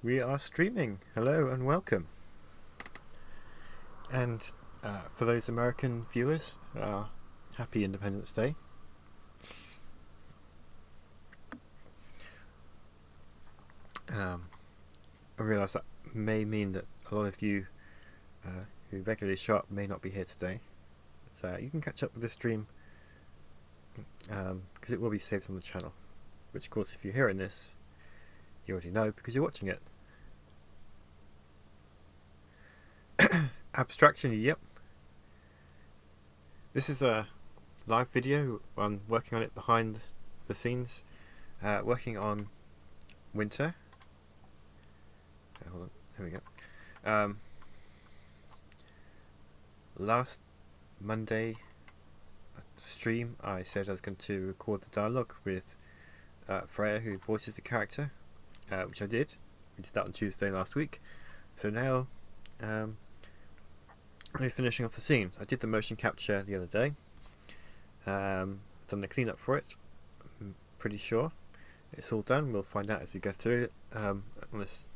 We are streaming. Hello and welcome. And for those American viewers, happy Independence Day. I realise that may mean that a lot of you who regularly show up may not be here today. But you can catch up with the stream because it will be saved on the channel. Which, of course, if you're hearing this, you already know because you're watching it. Abstraction, yep. This is a live video. I'm working on it behind the scenes. Working on Winter. Hold on, there we go. Last Monday stream I said I was going to record the dialogue with Freya, who voices the character, which I did. We did that on Tuesday last week. So now I'm finishing off the scene. I did the motion capture the other day. Done the cleanup for it. I'm pretty sure it's all done. We'll find out as we go through it on this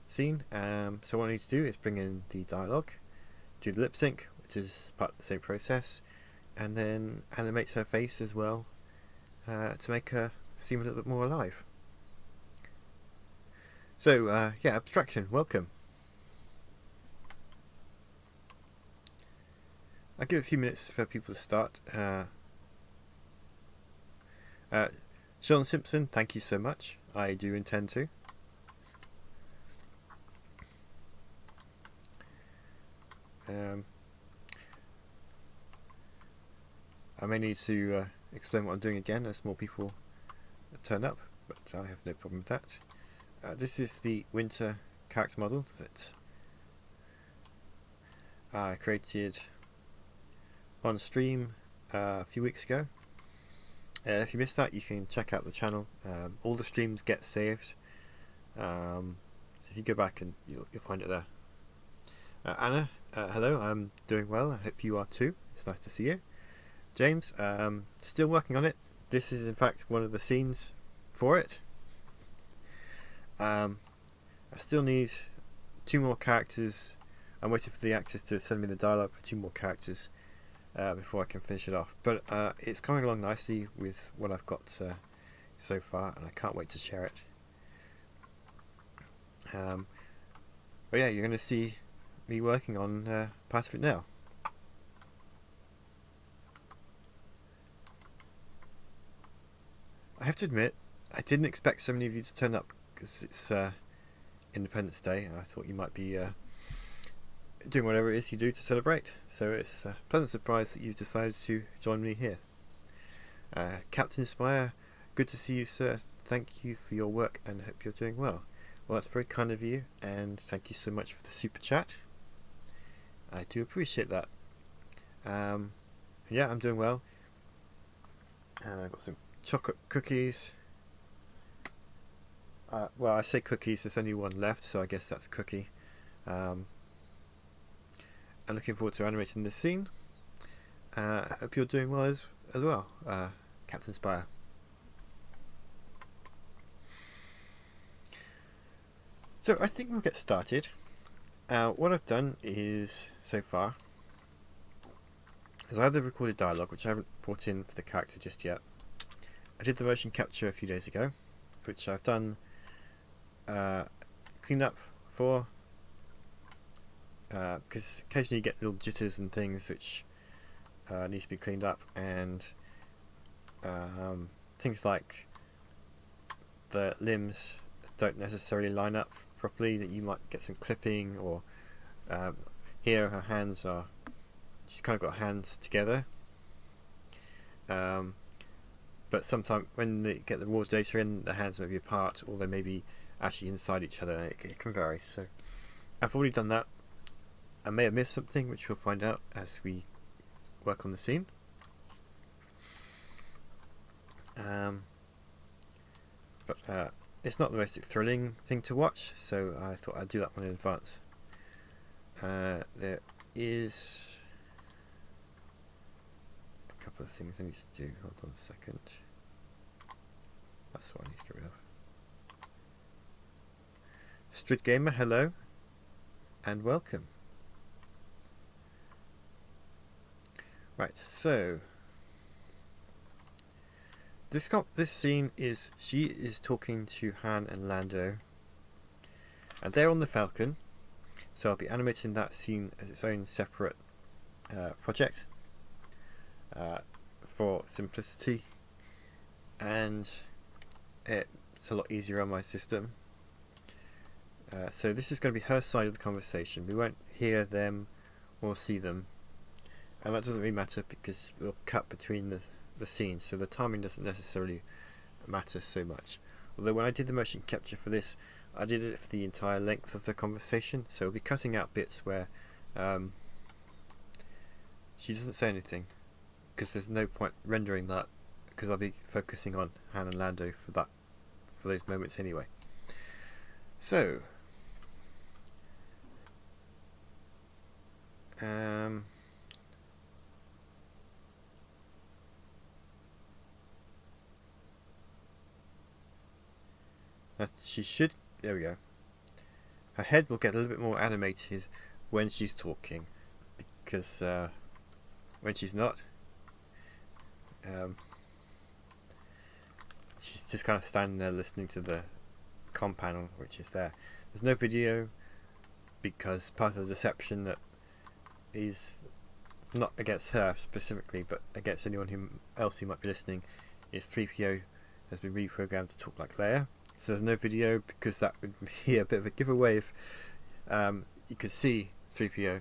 scene. So what I need to do is bring in the dialogue, do the lip sync, which is part of the same process, and then animate her face as well to make her seem a little bit more alive. So yeah, abstraction, welcome. I'll give it a few minutes for people to start. Sean Simpson, thank you so much. I do intend to. I may need to explain what I'm doing again as more people turn up, but I have no problem with that. This is the Winter character model that I created on stream a few weeks ago. If you missed that, you can check out the channel. All the streams get saved. So if you go back and you'll find it there. Anna, hello, I'm doing well. I hope you are too. It's nice to see you. James, still working on it. This is in fact one of the scenes for it. I still need 2 more characters. I'm waiting for the actors to send me the dialogue for 2 more characters before I can finish it off. But it's coming along nicely with what I've got so far, and I can't wait to share it. But yeah, you're going to see me working on part of it now. I have to admit, I didn't expect so many of you to turn up because it's Independence Day, and I thought you might be doing whatever it is you do to celebrate. So it's a pleasant surprise that you've decided to join me here. Captain Spire, good to see you, sir. Thank you for your work and hope you're doing well. Well, that's very kind of you, and thank you so much for the super chat. I do appreciate that. Yeah, I'm doing well. And I've got some chocolate cookies. Well, I say cookies, there's only one left, so I guess that's cookie. I'm looking forward to animating this scene. Hope you're doing well as well, Captain Spire. So I think we'll get started. What I've done is, so far, is I have the recorded dialogue, which I haven't brought in for the character just yet. I did the motion capture a few days ago, which I've done clean up for, because occasionally you get little jitters and things which need to be cleaned up, and things like the limbs don't necessarily line up properly, that you might get some clipping, or here her hands are, she's kind of got hands together, but sometimes when they get the raw data in, the hands may be apart, or they may be actually inside each other. It can vary. So I've already done that. I may have missed something, which we'll find out as we work on the scene. But it's not the most thrilling thing to watch, so I thought I'd do that one in advance. There is a couple of things I need to do. Hold on a second. That's what I need to get rid of. Strid Gamer, hello and welcome. Right, so this scene is she is talking to Han and Lando, and they're on the Falcon. So I'll be animating that scene as its own separate project for simplicity, and it's a lot easier on my system. So this is going to be her side of the conversation. We won't hear them or see them, and that doesn't really matter because we'll cut between the scenes, so the timing doesn't necessarily matter so much. Although when I did the motion capture for this, I did it for the entire length of the conversation, so we'll be cutting out bits where she doesn't say anything, because there's no point rendering that, because I'll be focusing on Han and Lando for those moments anyway. So she should, there we go. Her head will get a little bit more animated when she's talking, because when she's not, she's just kind of standing there listening to the comm panel which is there. There's no video because part of the deception that is not against her specifically, but against anyone else who might be listening, is 3PO has been reprogrammed to talk like Leia. So there's no video because that would be a bit of a giveaway if you could see 3PO.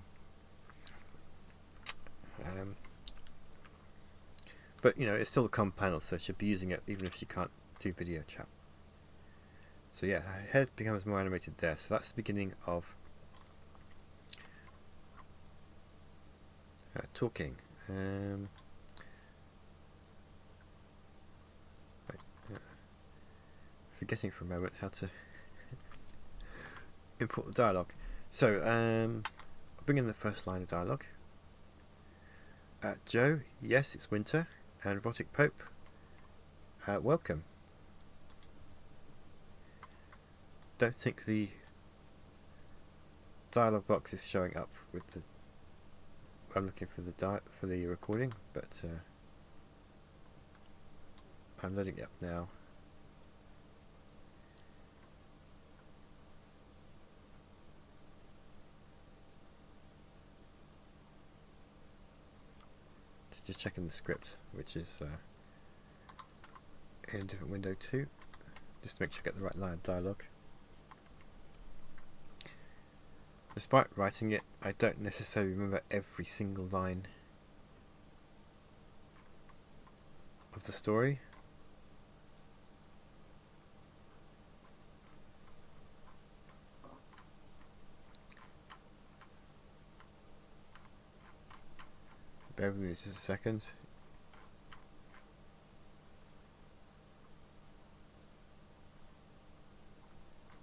But you know, it's still a comm panel, so she'll be using it even if she can't do video chat. So yeah, her head becomes more animated there. So that's the beginning of her talking. Forgetting for a moment how to import the dialogue. So I'll bring in the first line of dialogue. Joe, yes, it's winter, and Robotic Pope, welcome. Don't think the dialogue box is showing up with the. I'm looking for the recording, but I'm loading it up now. Just checking the script, which is in a different window too, just to make sure I get the right line of dialogue. Despite writing it, I don't necessarily remember every single line of the story. Bear with me just a second.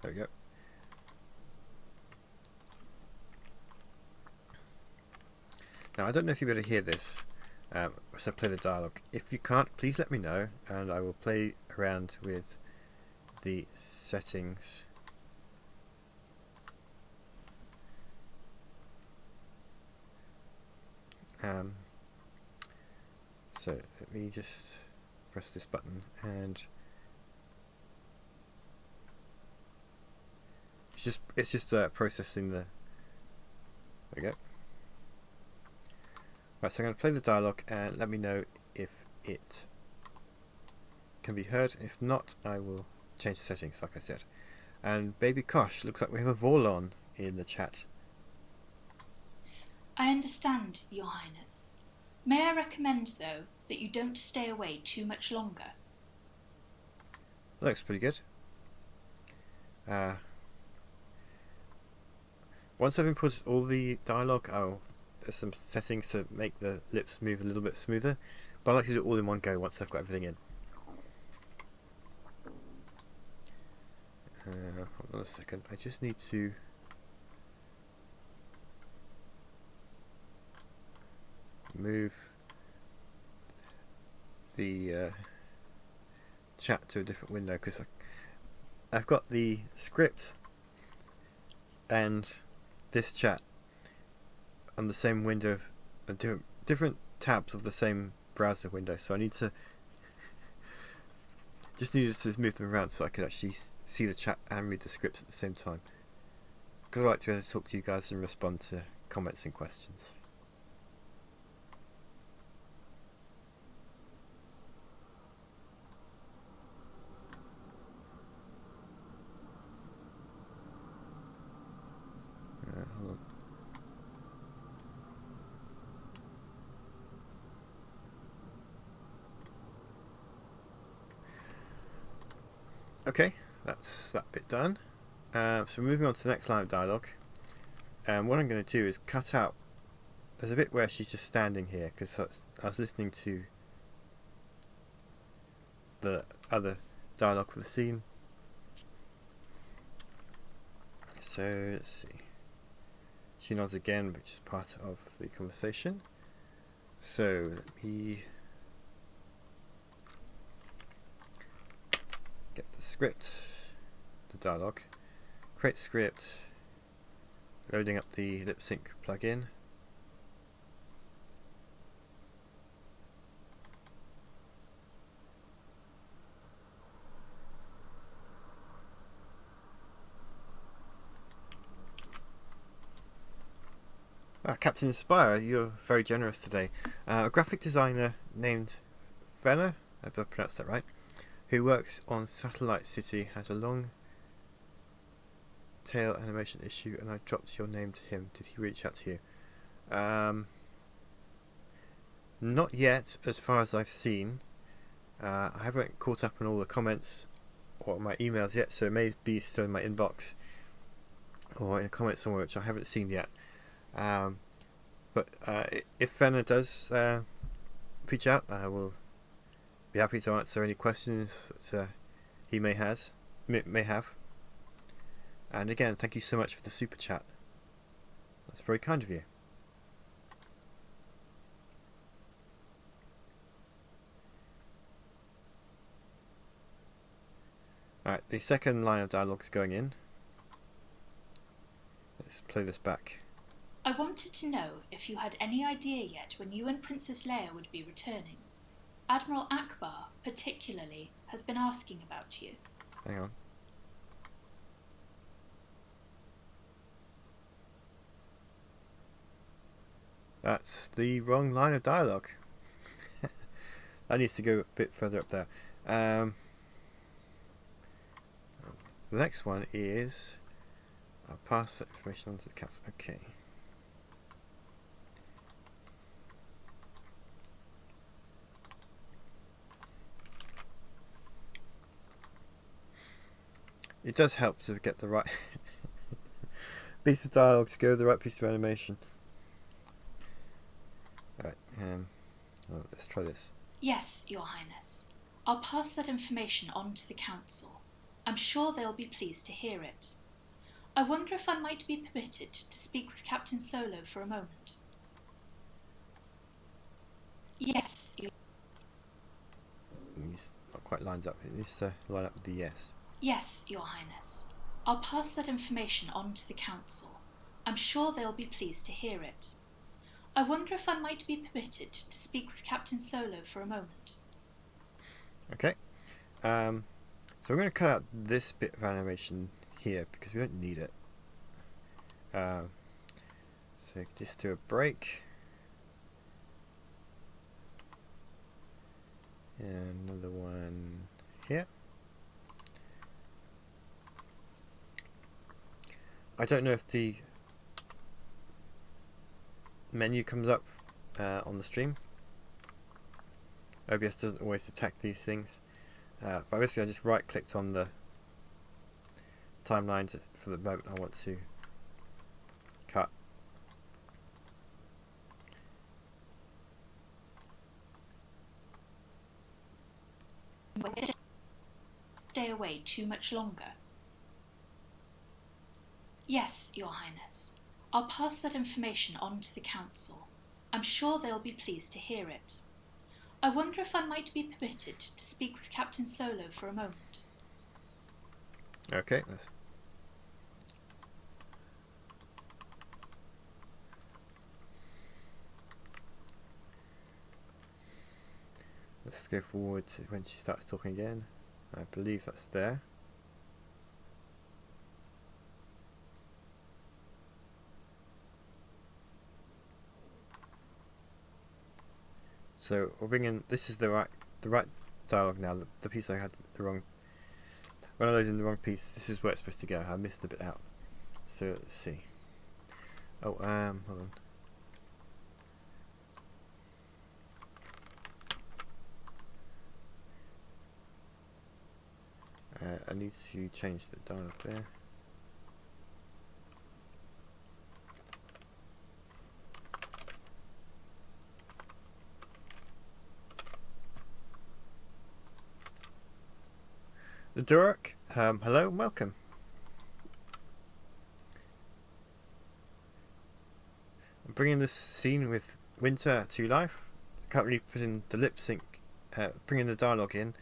There we go. Now I don't know if you'll be able to hear this, so play the dialogue. If you can't, please let me know and I will play around with the settings. So let me just press this button, and it's just processing the. There we go. Right, so I'm going to play the dialogue and let me know if it can be heard. If not, I will change the settings, like I said. And Baby Kosh, looks like we have a Vorlon in the chat. I understand, Your Highness. May I recommend, though, that you don't stay away too much longer? That looks pretty good. Once I've inputted all the dialogue, there's some settings to make the lips move a little bit smoother, but I like to do it all in one go once I've got everything in. Hold on a second, I just need to move the chat to a different window because I've got the script and this chat on the same window, different tabs of the same browser window. So I needed to move them around so I could actually see the chat and read the scripts at the same time. Because I like to be able to talk to you guys and respond to comments and questions. Hold on. Okay, that's that bit done. So moving on to the next line of dialogue. What I'm going to do is cut out. There's a bit where she's just standing here because I was listening to the other dialogue for the scene. So let's see. She nods again, which is part of the conversation. So let me get the script, the dialogue, create script, loading up the lip sync plugin. Captain Spire, you're very generous today. A graphic designer named Fenner, I hope I pronounced that right, who works on Satellite City, has a long tail animation issue, and I dropped your name to him. Did he reach out to you? Not yet, as far as I've seen. I haven't caught up on all the comments or my emails yet, so it may be still in my inbox or in a comment somewhere which I haven't seen yet. But if Fenner does reach out, I will be happy to answer any questions that he may have. And again, thank you so much for the super chat. That's very kind of you. Alright, the second line of dialogue is going in. Let's play this back. I wanted to know if you had any idea yet when you and Princess Leia would be returning. Admiral Akbar, particularly, has been asking about you. Hang on. That's the wrong line of dialogue. That needs to go a bit further up there. The next one is, I'll pass that information on to the council. Okay. It does help to get the right piece of dialogue to go with the right piece of animation. Right, let's try this. Yes, Your Highness. I'll pass that information on to the council. I'm sure they'll be pleased to hear it. I wonder if I might be permitted to speak with Captain Solo for a moment. Yes, He's not quite lined up. It needs to line up with the yes. Yes, Your Highness. I'll pass that information on to the council. I'm sure they'll be pleased to hear it. I wonder if I might be permitted to speak with Captain Solo for a moment. Okay. So we're going to cut out this bit of animation here because we don't need it. So just do a break. And another one here. I don't know if the menu comes up on the stream. OBS doesn't always detect these things. But basically I just right clicked on the timeline for the moment I want to cut. Stay away too much longer. Yes, Your Highness. I'll pass that information on to the council. I'm sure they'll be pleased to hear it. I wonder if I might be permitted to speak with Captain Solo for a moment. Okay, let's Let's go forward to when she starts talking again. I believe that's there. So we'll bring in. This is the right dialogue now. The piece I had the wrong. When I loaded in the wrong piece, this is where it's supposed to go. I missed a bit out. So let's see. Oh, hold on. I need to change the dialogue there. The Durek, hello and welcome. I'm bringing this scene with Winter to life. Can't really put in the lip sync, bringing the dialogue in,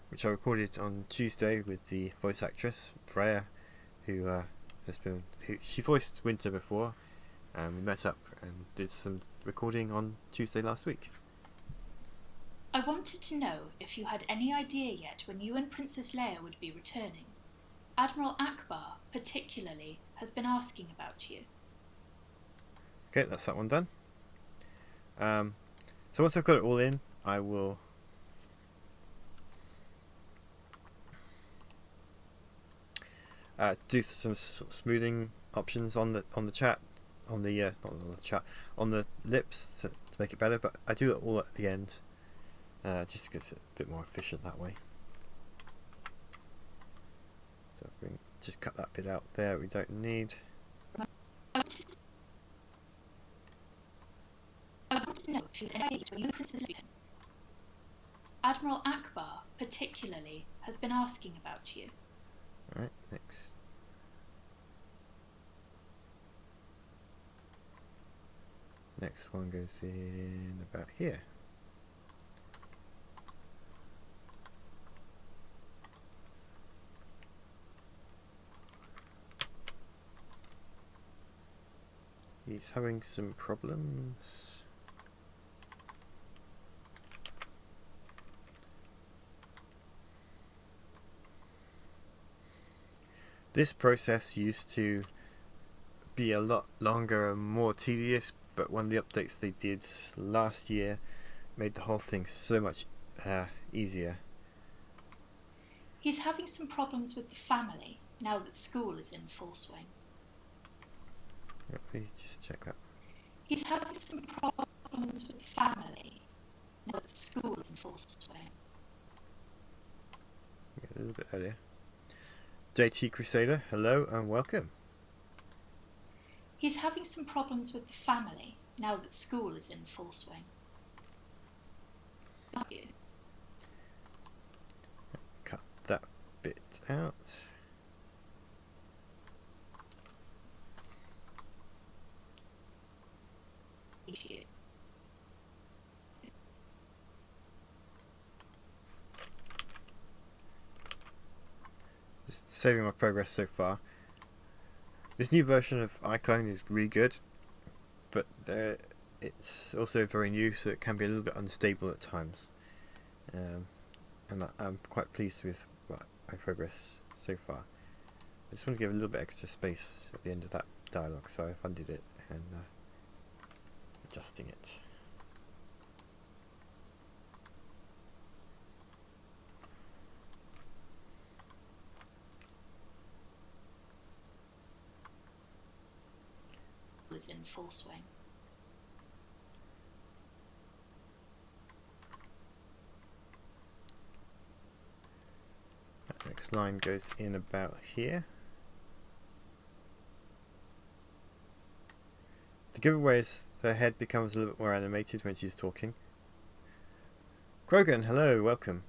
which I recorded on Tuesday with the voice actress Freya, who she voiced Winter before, and we met up and did some recording on Tuesday last week. I wanted to know if you had any idea yet when you and Princess Leia would be returning. Admiral Akbar, particularly, has been asking about you. Okay, that's that one done. So once I've got it all in, I will do some smoothing options on the chat, on the not on the chat, on the lips to make it better. But I do it all at the end, just because it's a bit more efficient that way. So we can just cut that bit out there. We don't need. I want to know if you had any idea when you and Princess Leia. Admiral Akbar, particularly, has been asking about you. Alright, next. Next one goes in about here. He's having some problems. This process used to be a lot longer and more tedious, but one of the updates they did last year made the whole thing so much easier. He's having some problems with the family now that school is in full swing. Let me just check that. He's having some problems with the family now that school is in full swing. A little bit earlier. JT Crusader, hello and welcome. He's having some problems with the family now that school is in full swing. Thank you. Cut that bit out. Thank you. Just saving my progress so far. This new version of iClone is really good, but it's also very new, so it can be a little bit unstable at times. And I'm quite pleased with my progress so far. I just want to give a little bit extra space at the end of that dialogue, so I've undid it and adjusting it. Was in full swing. That next line goes in about here. The giveaway is her head becomes a little bit more animated when she's talking. Krogan, hello, welcome.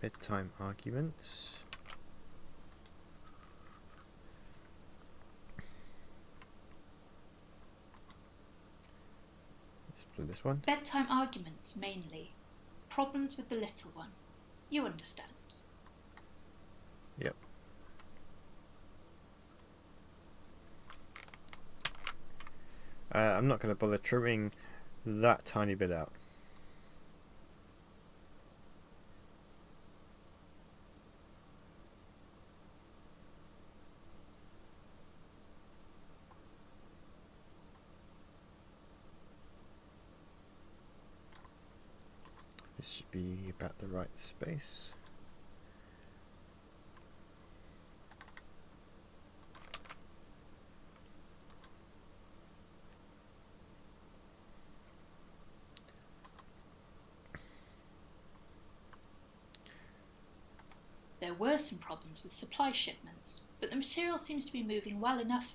Bedtime arguments. Let's do this one. Bedtime arguments mainly. Problems with the little one. You understand. Yep. I'm not going to bother trimming that tiny bit out. This should be about the right space. There were some problems with supply shipments, but the material seems to be moving well enough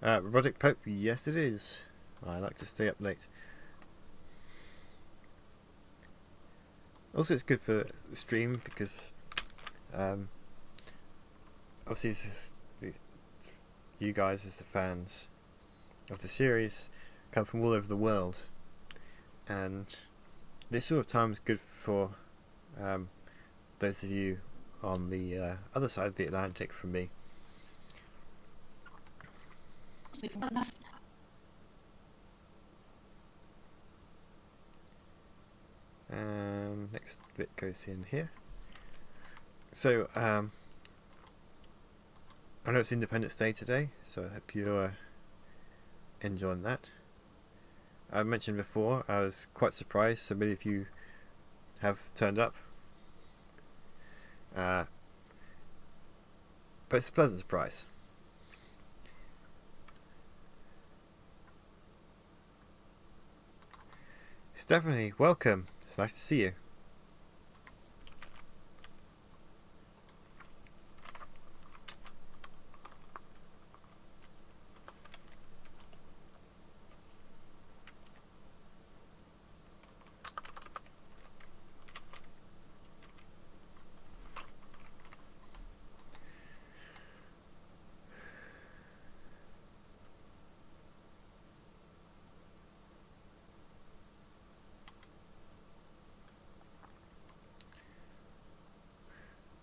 now. Robotic Pope, yes it is. I like to stay up late. Also, it's good for the stream because obviously you guys as the fans of the series come from all over the world, and this sort of time is good for those of you on the other side of the Atlantic from me. It's moving well enough now. And next bit goes in here. So I know it's Independence Day today, so I hope you're enjoying that. I mentioned before I was quite surprised so many of you have turned up, but it's a pleasant surprise. Stephanie, welcome. It's nice to see you.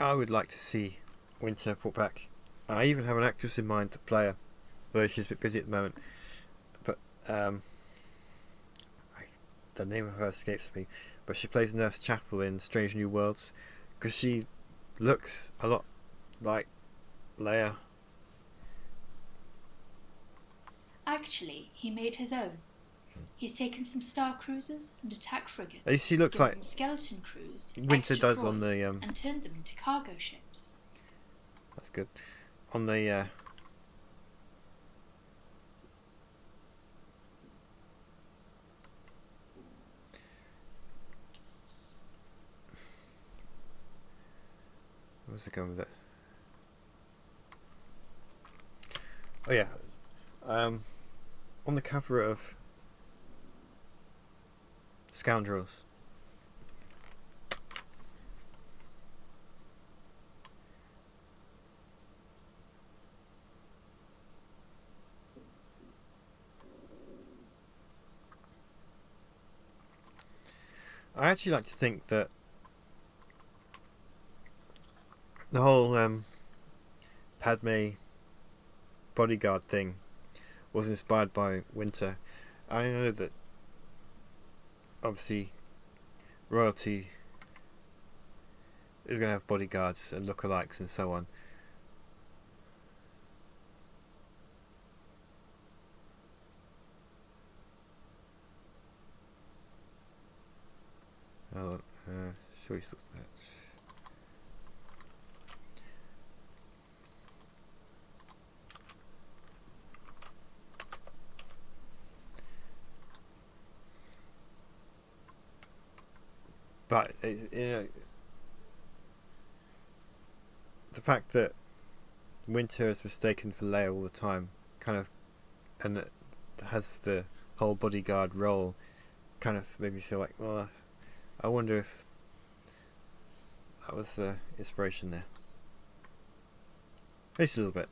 I would like to see Winter brought back. I even have an actress in mind to play her, though she's a bit busy at the moment. But the name of her escapes me. But she plays Nurse Chapel in Strange New Worlds, because she looks a lot like Leia. Actually, he made his own. He's taken some star cruisers and attack frigates. At least she looks like skeleton crews, Winter does on the and turned them into cargo ships. That's good. On the where's it going with it? Oh yeah, on the cover of Scoundrels. I actually like to think that the whole Padme bodyguard thing was inspired by Winter. I know that obviously royalty is going to have bodyguards and lookalikes and so on. I'll show you sort of that. But the fact that Winter is mistaken for Leia all the time, kind of, and it has the whole bodyguard role, kind of made me feel like, well, I wonder if that was the inspiration there. At least a little bit.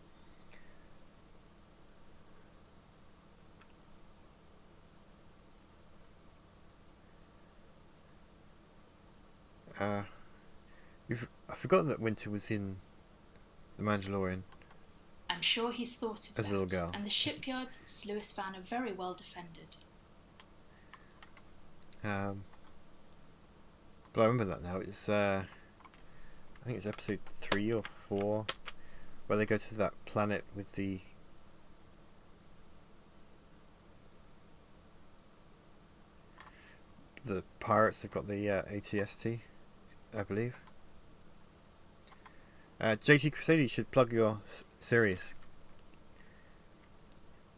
I forgot that Winter was in The Mandalorian. I'm I'm sure he's thought of As a little that, girl. and the shipyards at Sluis Van are very well defended. But I remember that now. It's I think it's episode 3 or 4, where they go to that planet with the pirates have got the ATST, I believe. JT Crusader, you should plug your series.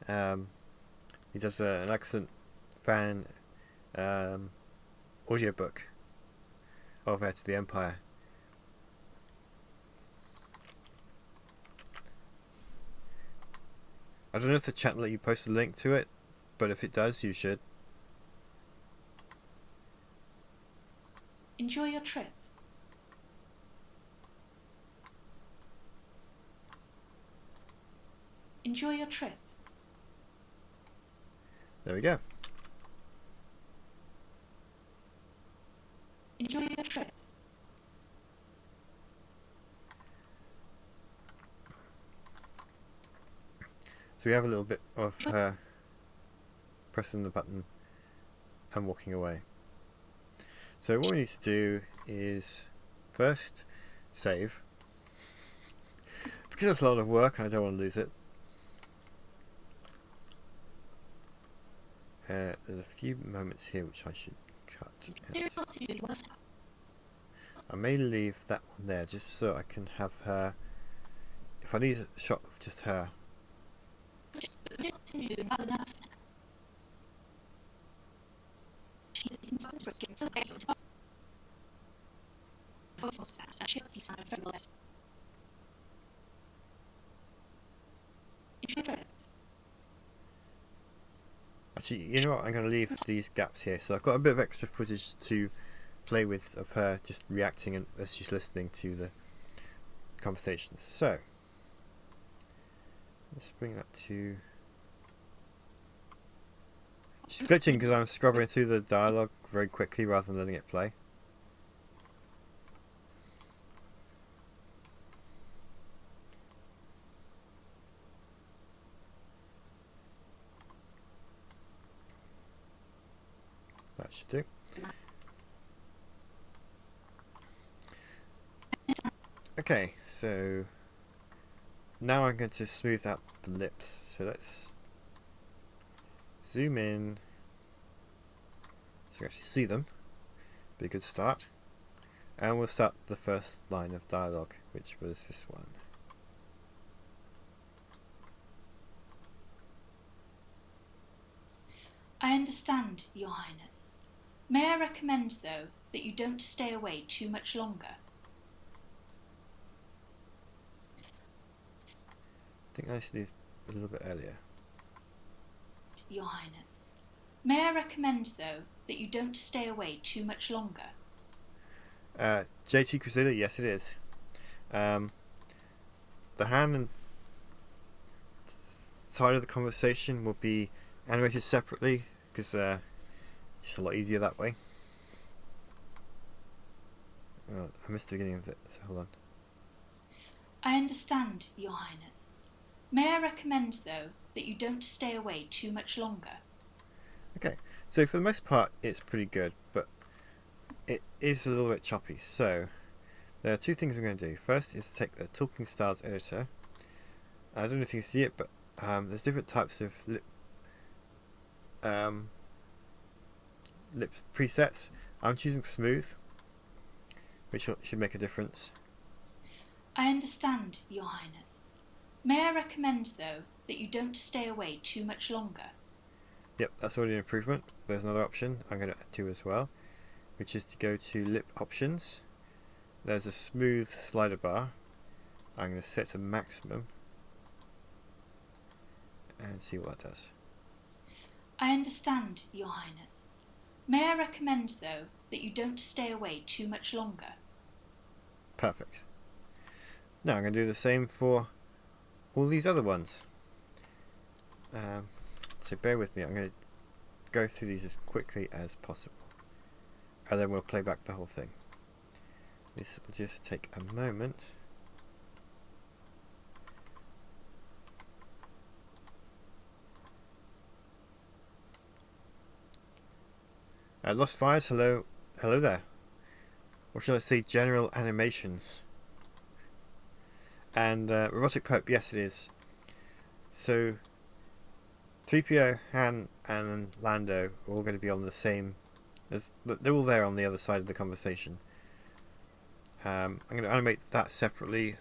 He does an excellent fan audiobook of Heir to the Empire. I don't know if the chat will let you post a link to it, but if it does, you should. Enjoy your trip. Enjoy your trip. There we go. Enjoy your trip. So we have a little bit of her pressing the button and walking away. So what we need to do is first save, because that's a lot of work and I don't want to lose it. There's a few moments here which I should cut out. I may leave that one there just so I can have her, if I need a shot of just her. Actually, you know what, I'm going to leave these gaps here, so I've got a bit of extra footage to play with of her just reacting as she's listening to the conversations. So let's bring that to... She's glitching because I'm scrubbing through the dialogue very quickly rather than letting it play. That should do. Okay, so now I'm going to smooth out the lips. So let's zoom in so you actually see them. Be a good start. And we'll start the first line of dialogue, which was this one. I understand, Your Highness. May I recommend, though, that you don't stay away too much longer? I think I should leave a little bit earlier. Your Highness. May I recommend, though, that you don't stay away too much longer? JT Crusader, yes it is. The Han and side of the conversation will be animated separately because it's just a lot easier that way. I missed the beginning of it, so hold on. I understand, Your Highness. May I recommend, though, that you don't stay away too much longer? Okay, so for the most part it's pretty good, but it is a little bit choppy. So there are two things we're going to do. First is to take the Talking Styles editor. I don't know if you can see it, but there's different types of lip presets. I'm choosing smooth, which should make a difference. I understand, Your Highness. May I recommend, though, that you don't stay away too much longer? Yep, that's already an improvement. There's another option I'm going to do as well, which is to go to lip options. There's a smooth slider bar. I'm going to set to maximum and see what that does. I understand, Your Highness. May I recommend, though, that you don't stay away too much longer? Perfect. Now I'm going to do the same for all these other ones. So bear with me, I'm going to go through these as quickly as possible, and then we'll play back the whole thing. This will just take a moment. Lost Fires, hello, hello there. Or should I say general animations? And Robotic Pope, yes it is. So 3PO, Han and Lando are all going to be on the same... They're all there on the other side of the conversation. I'm going to animate that separately.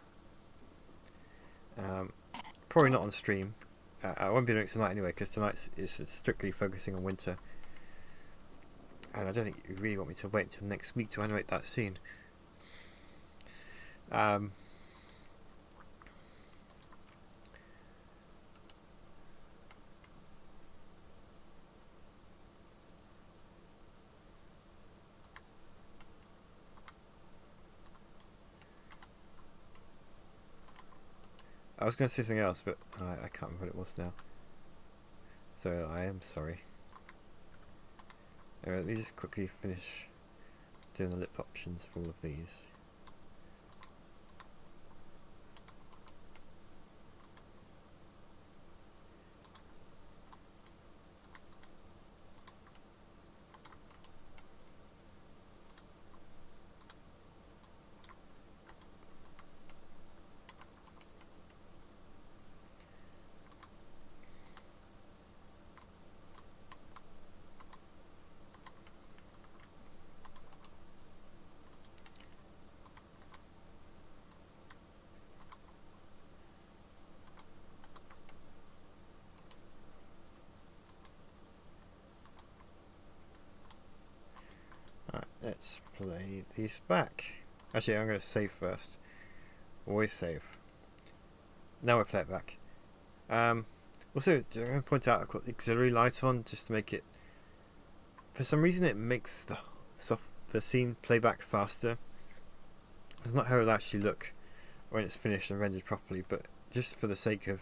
Probably not on stream. I won't be doing it tonight anyway, because tonight is strictly focusing on winter. And I don't think you really want me to wait until next week to animate that scene. I was going to say something else, but I can't remember what it was now. So I am sorry. Let me just quickly finish doing the lip options for all of these. Let's play these back. Actually, I'm going to save first. Always save. Now I play it back. Also, I'm going to point out I've got the auxiliary light on just to make it... For some reason it makes the scene play back faster. It's not how it'll actually look when it's finished and rendered properly, but just for the sake of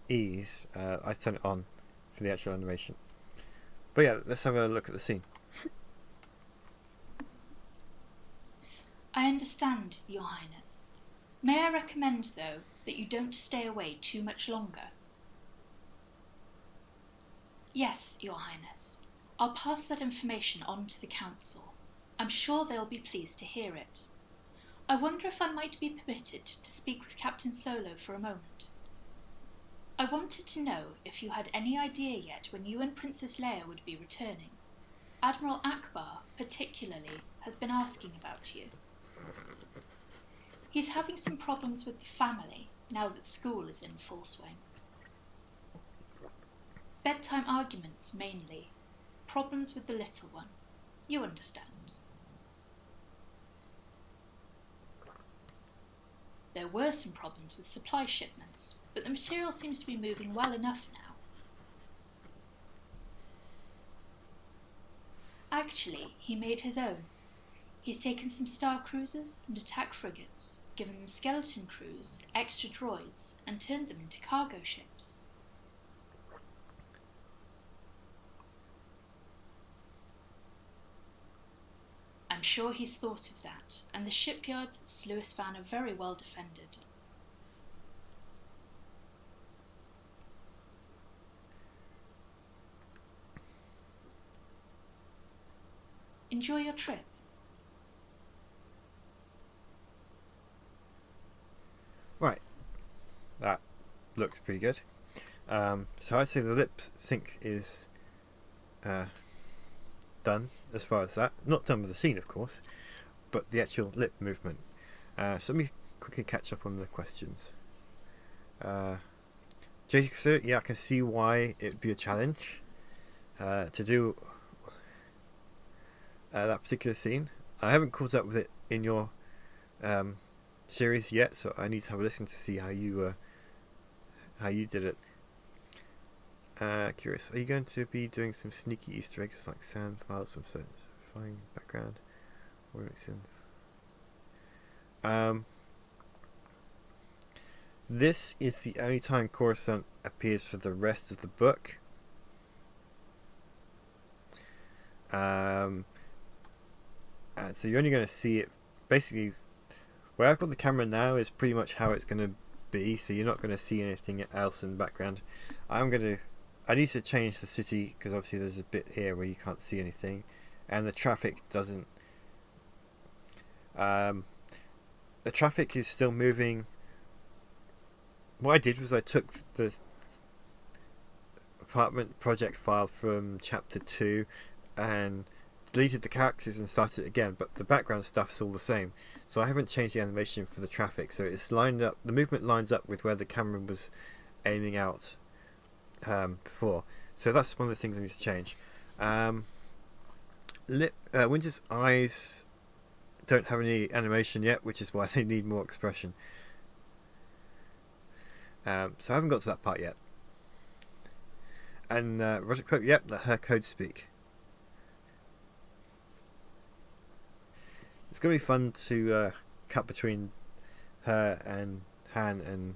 ease, I turn it on for the actual animation. But yeah, let's have a look at the scene. I understand, Your Highness. May I recommend, though, that you don't stay away too much longer? Yes, Your Highness. I'll pass that information on to the Council. I'm sure they'll be pleased to hear it. I wonder if I might be permitted to speak with Captain Solo for a moment. I wanted to know if you had any idea yet when you and Princess Leia would be returning. Admiral Akbar, particularly, has been asking about you. He's having some problems with the family now that school is in full swing. Bedtime arguments mainly. Problems with the little one. You understand. There were some problems with supply shipments, but the material seems to be moving well enough now. Actually, he made his own. He's taken some star cruisers and attack frigates, given them skeleton crews, extra droids, and turned them into cargo ships. I'm sure he's thought of that, and the shipyards at Sluisvan are very well defended. Enjoy your trip. Right, that looks pretty good. So I'd say the lip sync is done as far as that. Not done with the scene, of course, but the actual lip movement. So let me quickly catch up on the questions. JC, yeah, I can see why it would be a challenge to do that particular scene. I haven't caught up with it in your series yet, so I need to have a listen to see how you did it. Curious, are you going to be doing some sneaky Easter eggs like sound files from flying background? Or this is the only time Coruscant appears for the rest of the book. So you're only going to see it basically where I've got the camera now is pretty much how it's going to be, so you're not going to see anything else in the background. I need to change the city because obviously there's a bit here where you can't see anything, and the traffic doesn't. The traffic is still moving. What I did was I took the apartment project file from chapter 2 and deleted the characters and started it again, but the background stuff's all the same. So I haven't changed the animation for the traffic, so it's lined up, the movement lines up with where the camera was aiming out before. So that's one of the things I need to change. Winter's eyes don't have any animation yet, which is why they need more expression. So I haven't got to that part yet. And Roger Cook, yep, let her code speak. It's going to be fun to cut between her and Han and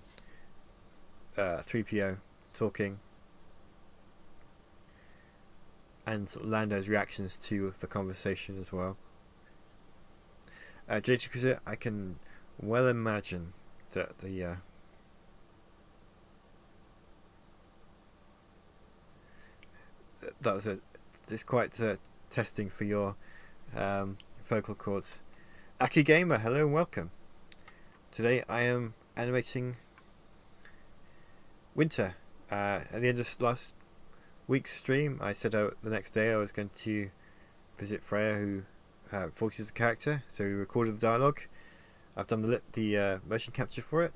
3PO talking, and sort of Lando's reactions to the conversation as well. JJ Cruiser, I can well imagine that the that was it's quite testing for your vocal cords. Aki Gamer, hello and welcome. Today I am animating Winter. At the end of last week's stream, I said the next day I was going to visit Freya, who voices the character. So we recorded the dialogue. I've done the motion capture for it,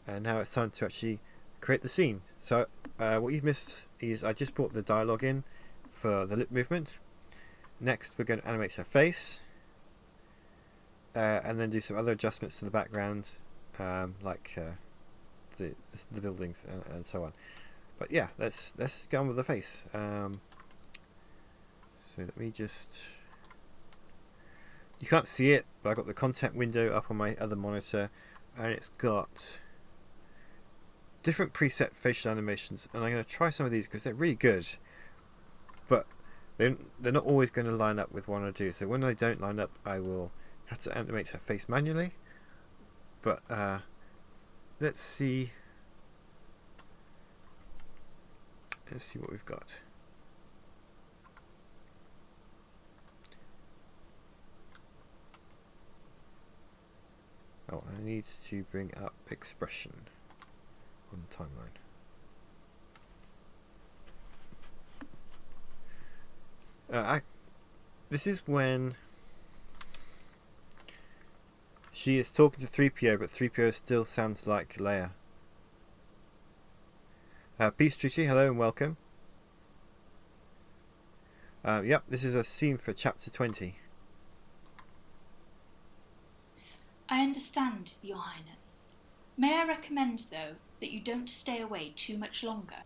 and now it's time to actually create the scene. So what you've missed is I just brought the dialogue in for the lip movement. Next we're going to animate her face, and then do some other adjustments to the background, like the buildings and so on. But yeah, let's get on with the face. So let me just... You can't see it, but I've got the content window up on my other monitor, and it's got different preset facial animations, and I'm going to try some of these because they're really good, but they're not always going to line up with what I do. So when they don't line up, I will have to animate her face manually. But let's see what we've got. Oh, I need to bring up expression on the timeline. This is when she is talking to 3PO, but 3PO still sounds like Leia. Peace Treaty, hello and welcome. Yep, this is a scene for chapter 20. I understand, Your Highness. May I recommend, though, that you don't stay away too much longer?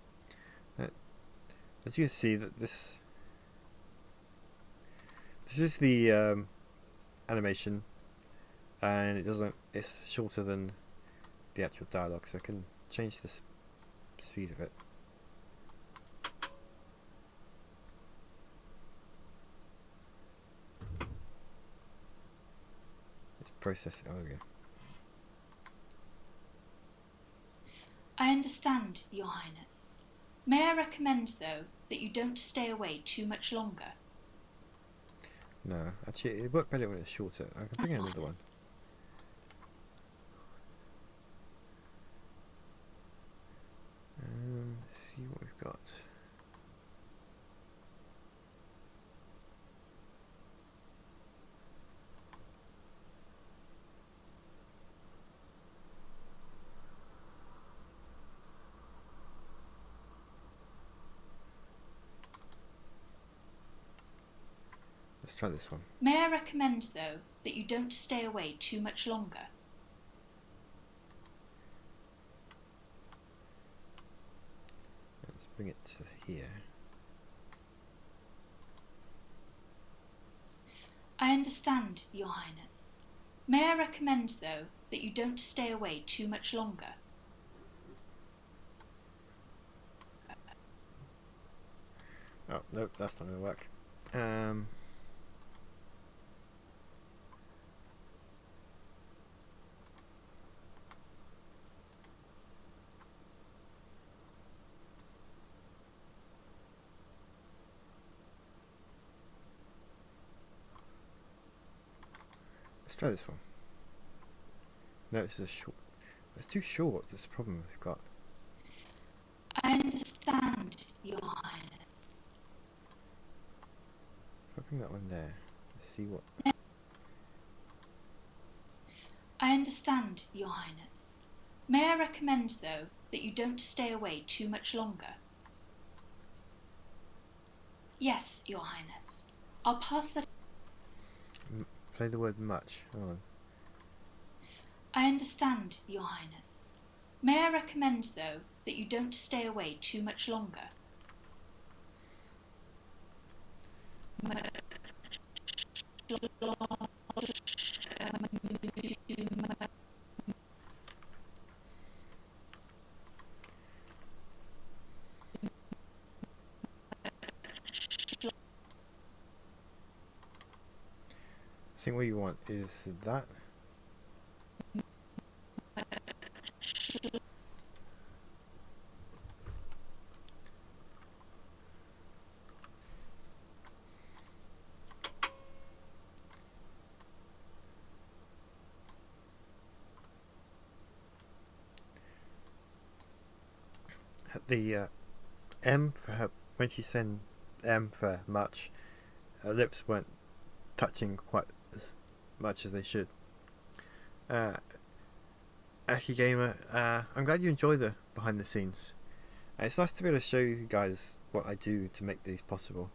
As you can see, that this is the animation, and it's shorter than the actual dialogue, so I can change the speed of it. Let's process it. Oh, there we go. I understand, Your Highness. May I recommend, though, that you don't stay away too much longer? No, actually, it worked better when it's shorter. I can bring in another one. Let's see what we've got. Let's try this one. May I recommend, though, that you don't stay away too much longer? Let's bring it to here. I understand, Your Highness. May I recommend, though, that you don't stay away too much longer? Oh, nope, that's not going to work. try this one. No, this is a short. It's too short. That's the problem we've got. I understand, Your Highness. If I bring that one there, let's see what. I understand, Your Highness. May I recommend, though, that you don't stay away too much longer? Yes, Your Highness. I'll pass that. Play the word much. Hold on. I understand, Your Highness. May I recommend, though, that you don't stay away too much longer? I think what you want is that. The M for her, when she said M for much, her lips weren't touching quite as much as they should. Aki Gamer, I'm glad you enjoy the behind the scenes. It's nice to be able to show you guys what I do to make these possible.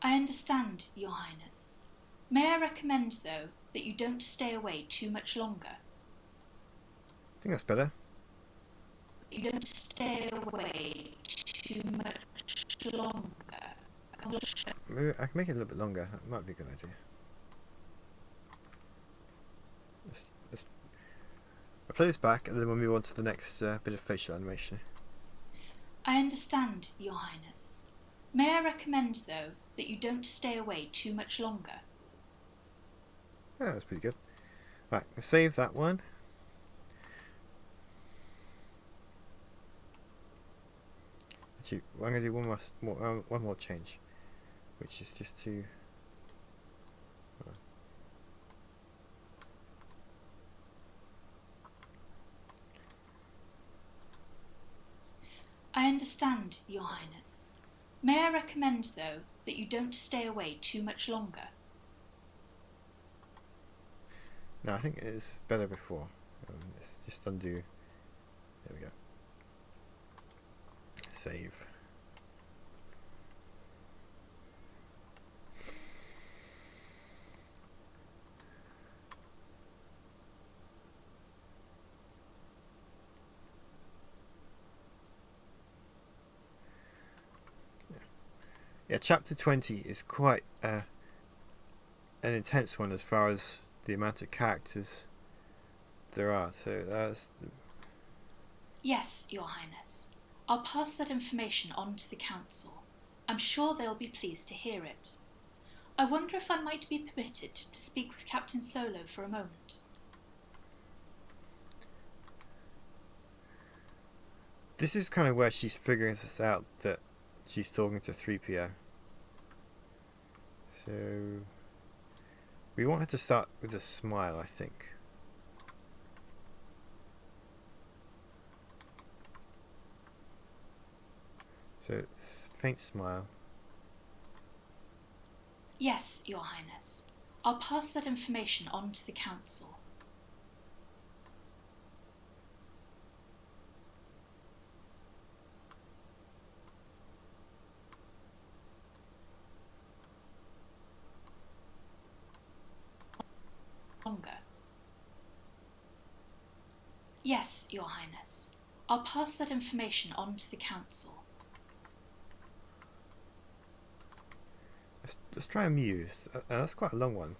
I understand, Your Highness. May I recommend, though, that you don't stay away too much longer? I think that's better. You don't stay away too much longer. Maybe I can make it a little bit longer. That might be a good idea. I'll play this back and then we'll move on to the next bit of facial animation. I understand, Your Highness. May I recommend, though, that you don't stay away too much longer? Yeah, that's pretty good. Right, let's save that one. Actually, I'm going to do one more change, which is just to. I understand, Your Highness. May I recommend, though, that you don't stay away too much longer? No, I think it is better before. Let's just undo. There we go. Save. Yeah, chapter 20 is quite an intense one as far as the amount of characters there are. So that's. Yes, Your Highness. I'll pass that information on to the Council. I'm sure they'll be pleased to hear it. I wonder if I might be permitted to speak with Captain Solo for a moment. This is kind of where she's figuring this out, that she's talking to 3PO. So we want her to start with a smile, I think. So faint smile. Yes, Your Highness. I'll pass that information on to the Council. Longer. Yes, Your Highness. I'll pass that information on to the Council. Let's try Amused. That's quite a long one.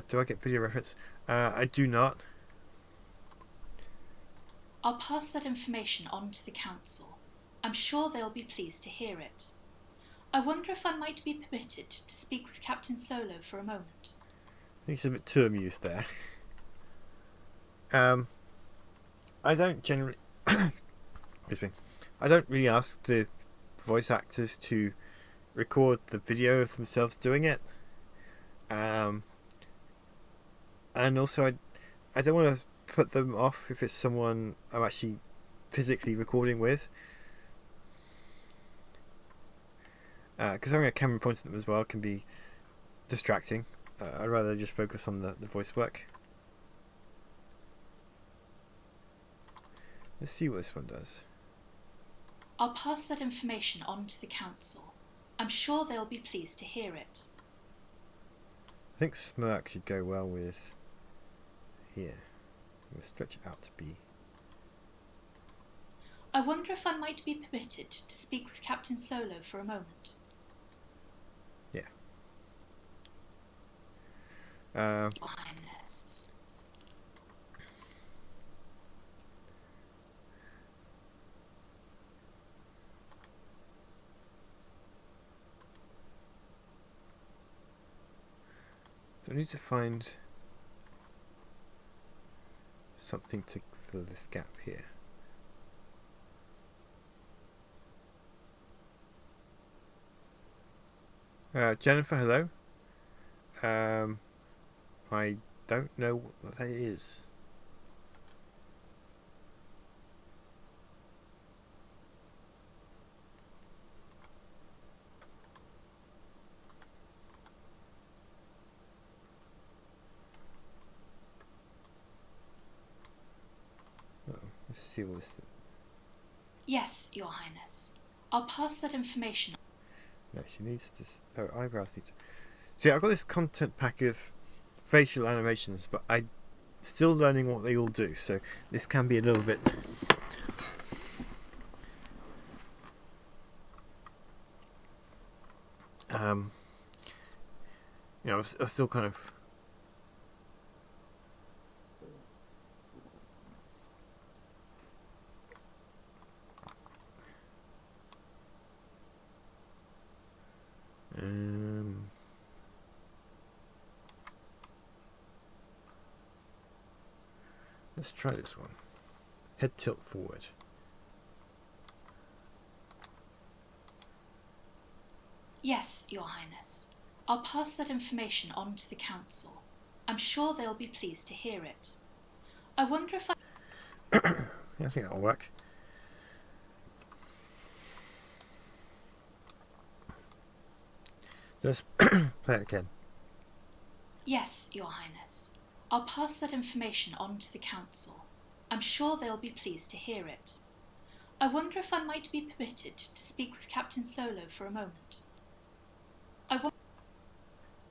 Do I get video reference? I do not. I'll pass that information on to the Council. I'm sure they'll be pleased to hear it. I wonder if I might be permitted to speak with Captain Solo for a moment. I think she's a bit too amused there. I don't generally excuse me, I don't really ask the voice actors to record the video of themselves doing it. And also I don't want to put them off if it's someone I'm actually physically recording with. Because having a camera pointed at them as well can be distracting. I'd rather just focus on the voice work. Let's see what this one does. I'll pass that information on to the council. I'm sure they'll be pleased to hear it. I think smirk should go well with here. We'll stretch it out to be. I wonder if I might be permitted to speak with Captain Solo for a moment. Yeah. Your Highness. So I need to find something to fill this gap here. Jennifer, hello. I don't know what that is. Let's see what this is. Yes, Your Highness. I'll pass that information. No, she needs to. Oh, eyebrows need to. See, I've got this content pack of facial animations, but I'm still learning what they all do, so this can be a little bit. You know, I'm still kind of. Let's try this one. Head tilt forward. Yes, Your Highness. I'll pass that information on to the council. I'm sure they'll be pleased to hear it. I wonder if I... Yeah, I think that'll work. Let's play it again. Yes, Your Highness. I'll pass that information on to the council. I'm sure they'll be pleased to hear it. I wonder if I might be permitted to speak with Captain Solo for a moment.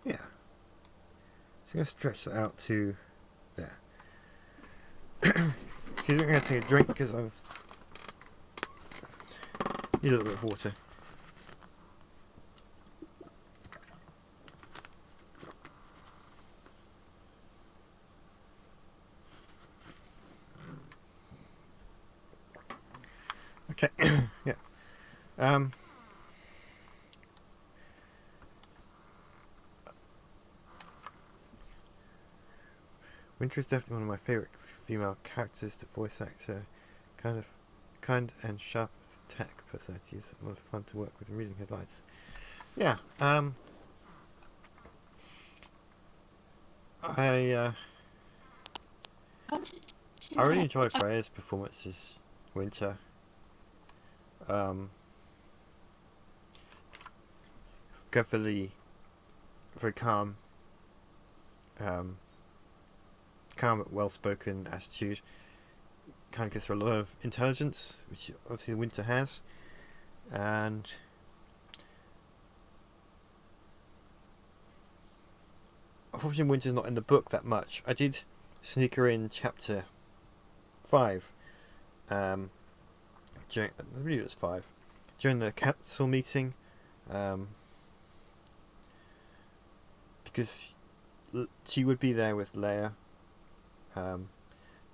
Yeah. So I'm going to stretch that out to there. Excuse me, I'm going to take a drink because I need a little bit of water. Okay, yeah. Winter is definitely one of my favourite female characters to voice actor. Kind and sharp as attack personalities. A lot of fun to work with and reading headlines. Yeah, I really enjoy Freya's performance as Winter. Go for the very calm but well-spoken attitude. Kind of gives her a lot of intelligence, which obviously Winter has, and unfortunately Winter's not in the book that much. I did sneak her in chapter 5, during, I believe it was 5, during the council meeting, because she would be there with Leia.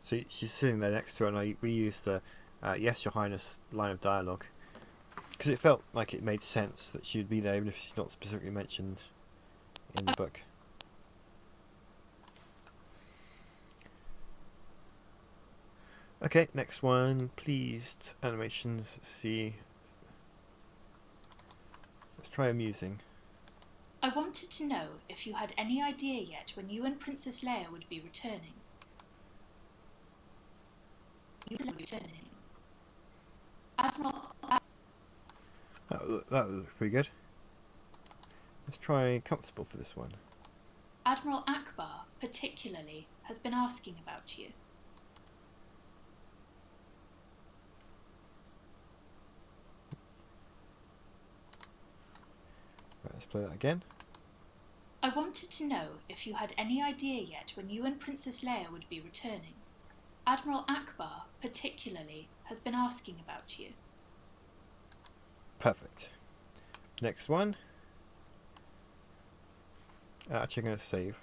So she's sitting there next to her, and we used the "Yes, Your Highness" line of dialogue because it felt like it made sense that she would be there, even if she's not specifically mentioned in the book. Okay, next one. Pleased animations. Let's see. Let's try amusing. I wanted to know if you had any idea yet when you and Princess Leia would be returning. Admiral. That looks pretty good. Let's try comfortable for this one. Admiral Akbar, particularly, has been asking about you. Right, let's play that again. I wanted to know if you had any idea yet when you and Princess Leia would be returning. Admiral Akbar, particularly, has been asking about you. Perfect. Next one. Actually, I'm going to save.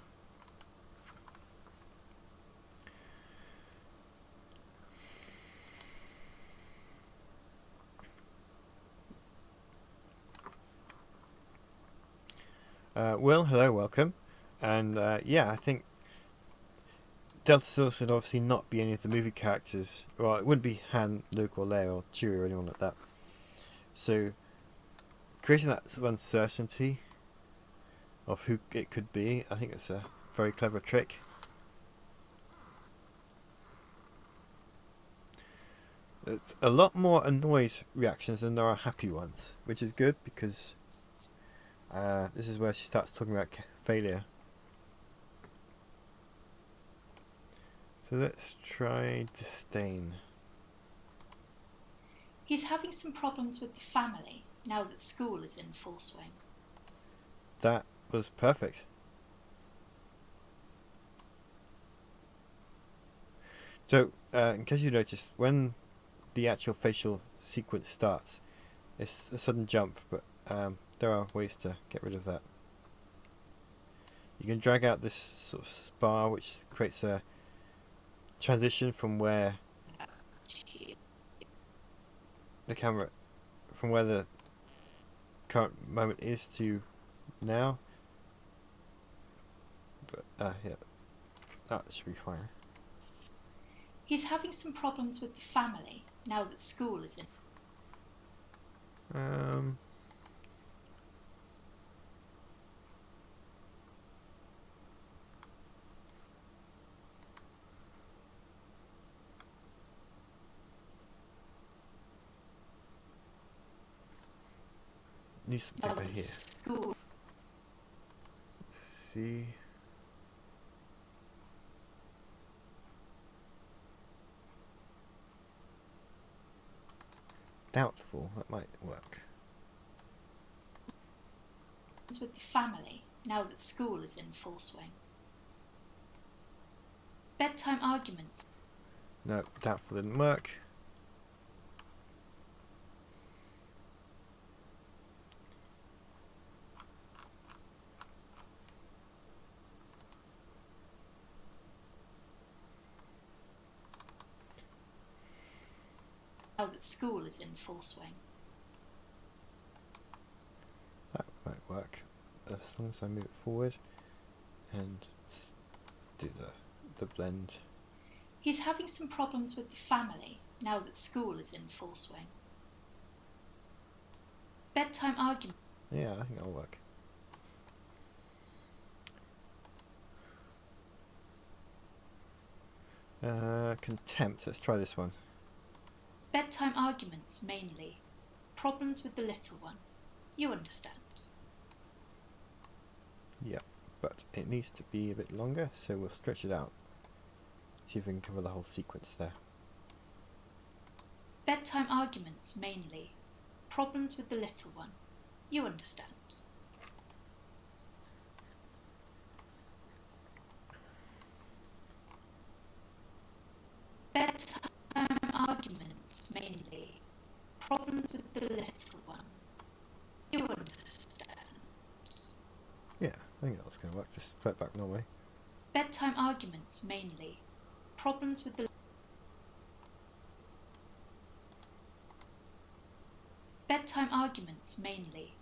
Will, hello, welcome. And yeah, I think Delta Source would obviously not be any of the movie characters. Well, it wouldn't be Han, Luke, or Leia, or Chewie, or anyone like that. So, creating that sort of uncertainty of who it could be, I think it's a very clever trick. There's a lot more annoyed reactions than there are happy ones, which is good because this is where she starts talking about failure. So let's try disdain. He's having some problems with the family now that school is in full swing. That was perfect. So, in case you noticed, when the actual facial sequence starts, it's a sudden jump, but there are ways to get rid of that. You can drag out this sort of bar, which creates a transition from where the camera, from where the current moment is to now. But yeah, that should be fine. He's having some problems with the family now that school is in. Need something over here. School. Let's see. Doubtful. That might work. With the family now that school is in full swing. Bedtime arguments. No, doubtful didn't work. Now that school is in full swing. That might work as long as I move it forward and do the blend. He's having some problems with the family now that school is in full swing. Bedtime argument. Yeah, I think that'll work. Contempt. Let's try this one. Bedtime arguments mainly. Problems with the little one. You understand. Yeah, but it needs to be a bit longer, so we'll stretch it out. See if we can cover the whole sequence there. Bedtime arguments mainly. Problems with the little one. You understand. Bedtime arguments mainly. Problems with the little one. You understand. Yeah, I think that was going to work. Just put it back normally. Bedtime arguments mainly. Problems with the. Bedtime arguments mainly.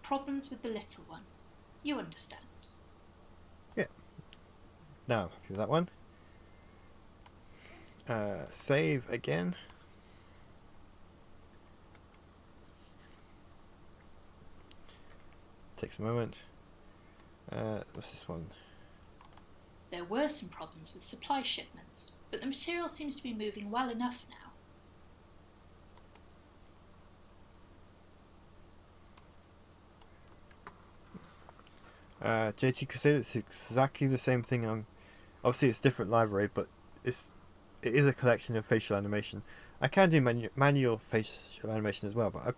Problems with the little one. You understand. Yeah. Now I'm happy with that one. Save again. Takes a moment. What's this one? There were some problems with supply shipments, but the material seems to be moving well enough now. JT Crusader, it's exactly the same thing. Obviously it's different library, but it is a collection of facial animation. I can do manual facial animation as well, but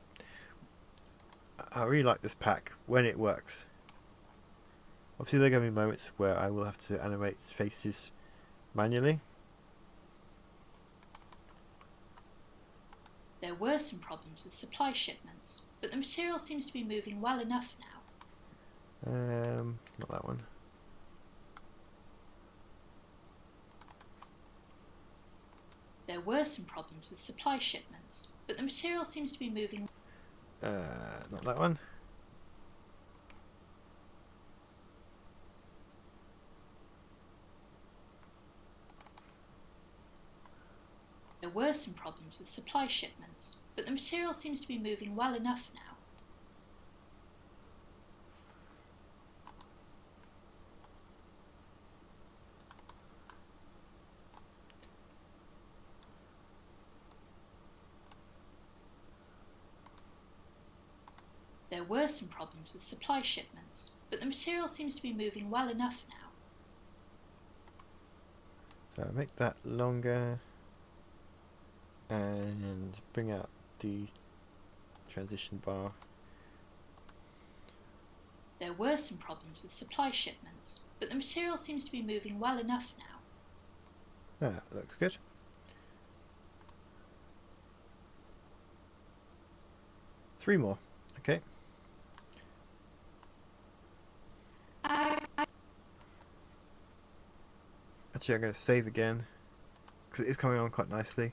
I really like this pack when it works. Obviously there are going to be moments where I will have to animate faces manually. There were some problems with supply shipments, but the material seems to be moving well enough now. Not that one. There were some problems with supply shipments, but the material seems to be moving. Not that one. There were some problems with supply shipments, but the material seems to be moving well enough now. There were some problems with supply shipments, but the material seems to be moving well enough now. So make that longer and bring out the transition bar. There were some problems with supply shipments, but the material seems to be moving well enough now. That looks good. Three more. Okay. Actually, I'm going to save again because it is coming on quite nicely.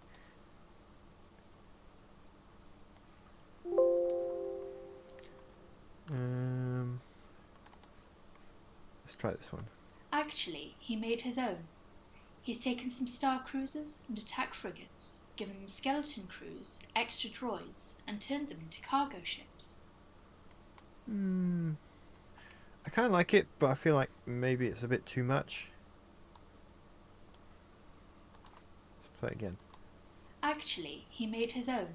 Let's try this one. Actually, he made his own. He's taken some star cruisers and attack frigates, given them skeleton crews, extra droids, and turned them into cargo ships. I kind of like it, but I feel like maybe it's a bit too much. Let's play it again. Actually, he made his own.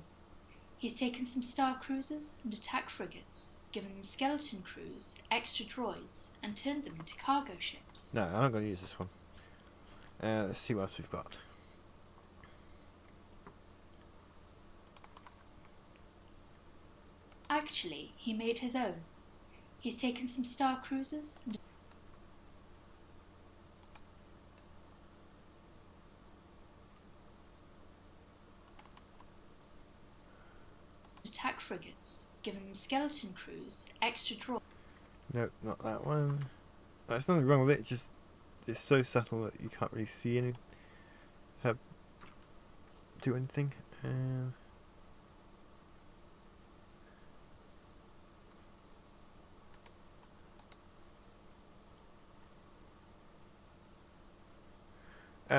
He's taken some star cruisers and attack frigates, given them skeleton crews, extra droids, and turned them into cargo ships. No, I'm not going to use this one. Let's see what else we've got. Actually, he made his own. He's taken some star cruisers and attack frigates, given them skeleton crews, extra droids. Nope, not that one. There's nothing wrong with it, it's so subtle that you can't really see any do anything.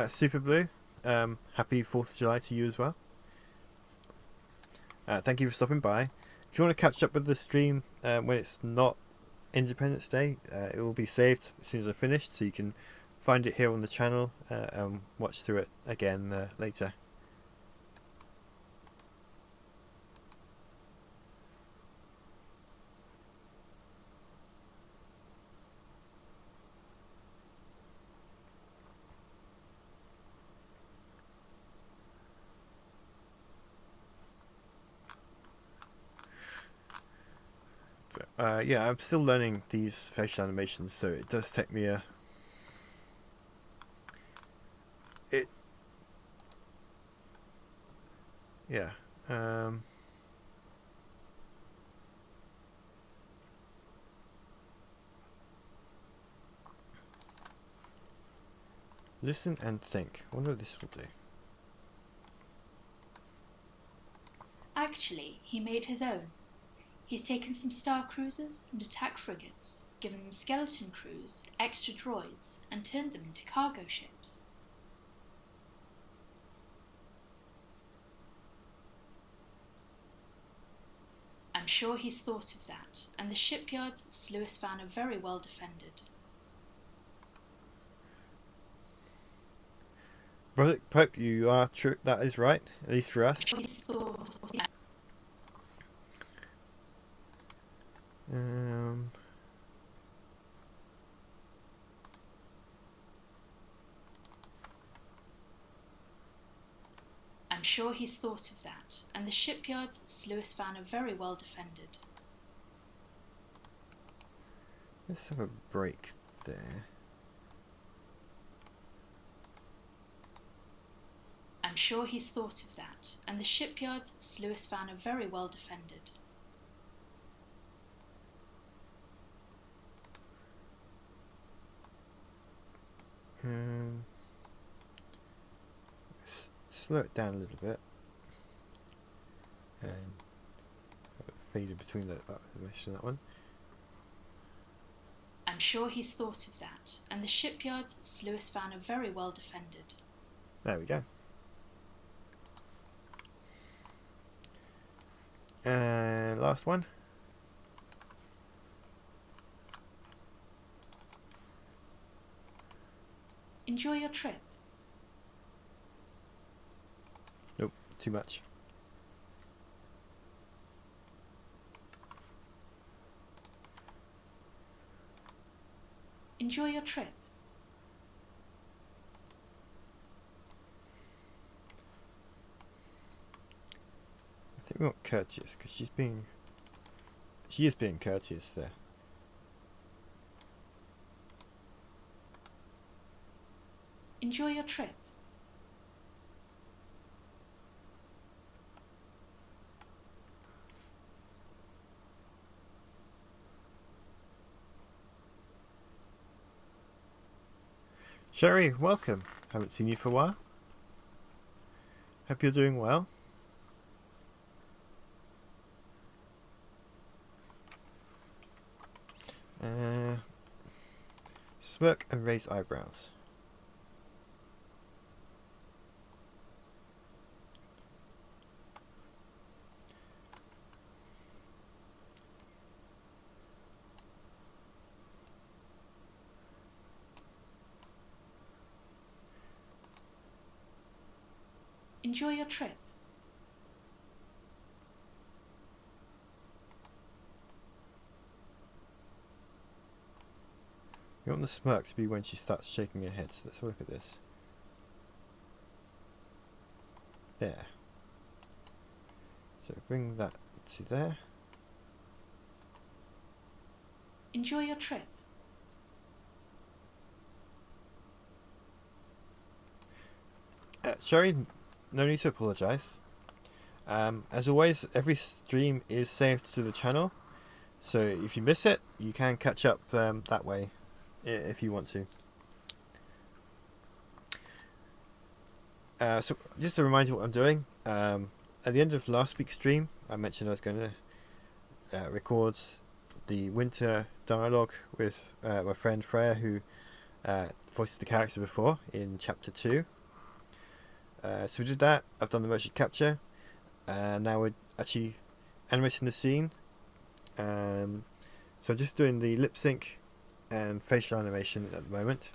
Super Blue, happy 4th of July to you as well. Thank you for stopping by. If you want to catch up with the stream when it's not Independence Day, it will be saved as soon as I finished, so you can find it here on the channel and watch through it again later. Yeah, I'm still learning these facial animations, so it does take me yeah. Listen and think. I wonder what this will do. Actually, he made his own. He's taken some star cruisers and attack frigates, given them skeleton crews, extra droids, and turned them into cargo ships. sure he's thought of that, and the shipyards at Sluisvan are very well defended. Brother Pope, you are true. That is right, at least for us. I'm sure he's thought of that, and the shipyards at Sluisvan are very well defended. Let's have a break there. I'm sure he's thought of that, and the shipyards at Sluisvan are very well defended. Slow it down a little bit, and fade in between that animation and that one. I'm sure he's thought of that, and the shipyards at Sluisvan are very well defended. There we go. And last one. Enjoy your trip. Nope, too much. Enjoy your trip. I think we want courteous, because she is being courteous there. Enjoy your trip. Sherry, welcome. Haven't seen you for a while. Hope you're doing well. Smirk and raise eyebrows. Enjoy your trip. You want the smirk to be when she starts shaking her head, so let's have a look at this. There. So bring that to there. Enjoy your trip. Sherry, no need to apologise. As always, every stream is saved to the channel, so if you miss it, you can catch up that way if you want to. So just to remind you what I'm doing, at the end of last week's stream, I mentioned I was going to record the winter dialogue with my friend Freya, who voiced the character before in chapter 2. So we did that. I've done the motion capture, and now we're actually animating the scene. So I'm just doing the lip sync and facial animation at the moment,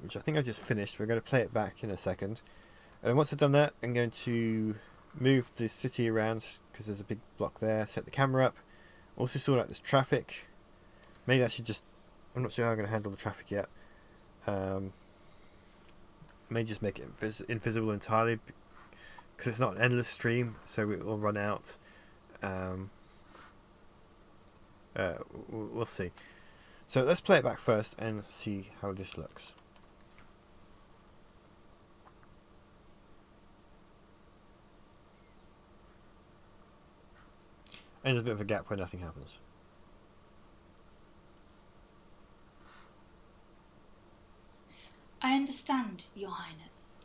which I think I just finished. We're going to play it back in a second, and once I've done that, I'm going to move the city around because there's a big block there. Set the camera up. Also sort out this traffic. Maybe I should just. I'm not sure how I'm going to handle the traffic yet. May just make it invisible entirely because it's not an endless stream, so it will run out. We'll see. So let's play it back first and see how this looks. And there's a bit of a gap where nothing happens. I understand, Your Highness.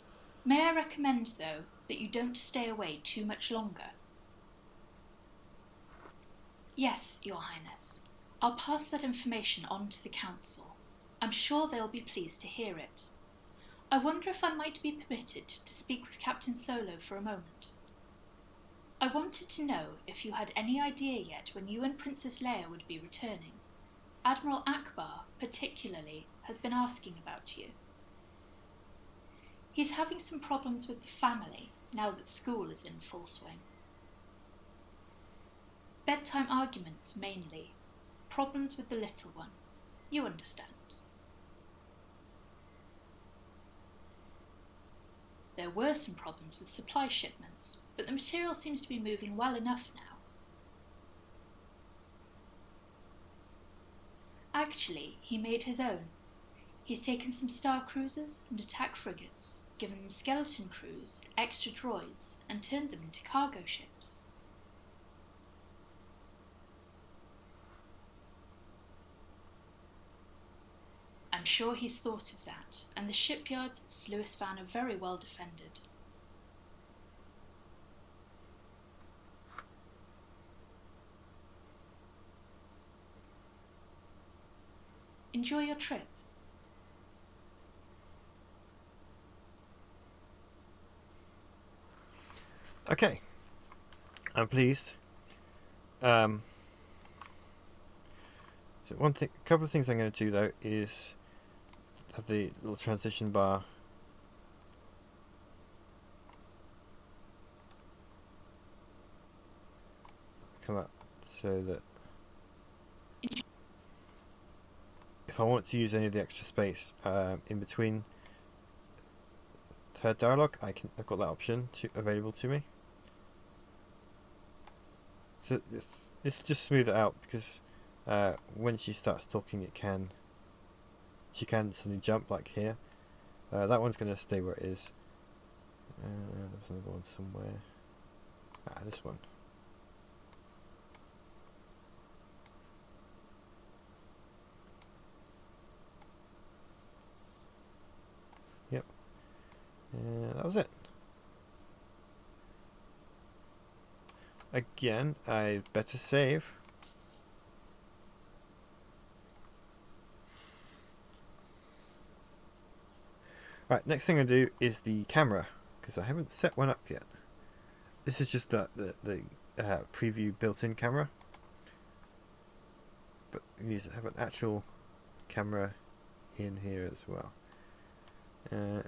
May I recommend, though, that you don't stay away too much longer? Yes, Your Highness. I'll pass that information on to the Council. I'm sure they'll be pleased to hear it. I wonder if I might be permitted to speak with Captain Solo for a moment. I wanted to know if you had any idea yet when you and Princess Leia would be returning. Admiral Akbar, particularly, has been asking about you. He's having some problems with the family now that school is in full swing. Bedtime arguments, mainly. Problems with the little one. You understand. There were some problems with supply shipments, but the material seems to be moving well enough now. Actually, he made his own. He's taken some star cruisers and attack frigates, given them skeleton crews, extra droids, and turned them into cargo ships. I'm sure he's thought of that, and the shipyards at Sluis Van are very well defended. Enjoy your trip. Okay, I'm pleased. So a couple of things I'm going to do though is have the little transition bar come up so that if I want to use any of the extra space in between her dialogue, I've got that option available to me. So this just smooth it out, because when she starts talking, she can suddenly jump like here. That one's going to stay where it is. There's another one somewhere. This one. Yep. That was it. Again, I better save. Right, next thing I do is the camera, because I haven't set one up yet. This is just the preview built-in camera, but you need to have an actual camera in here as well. So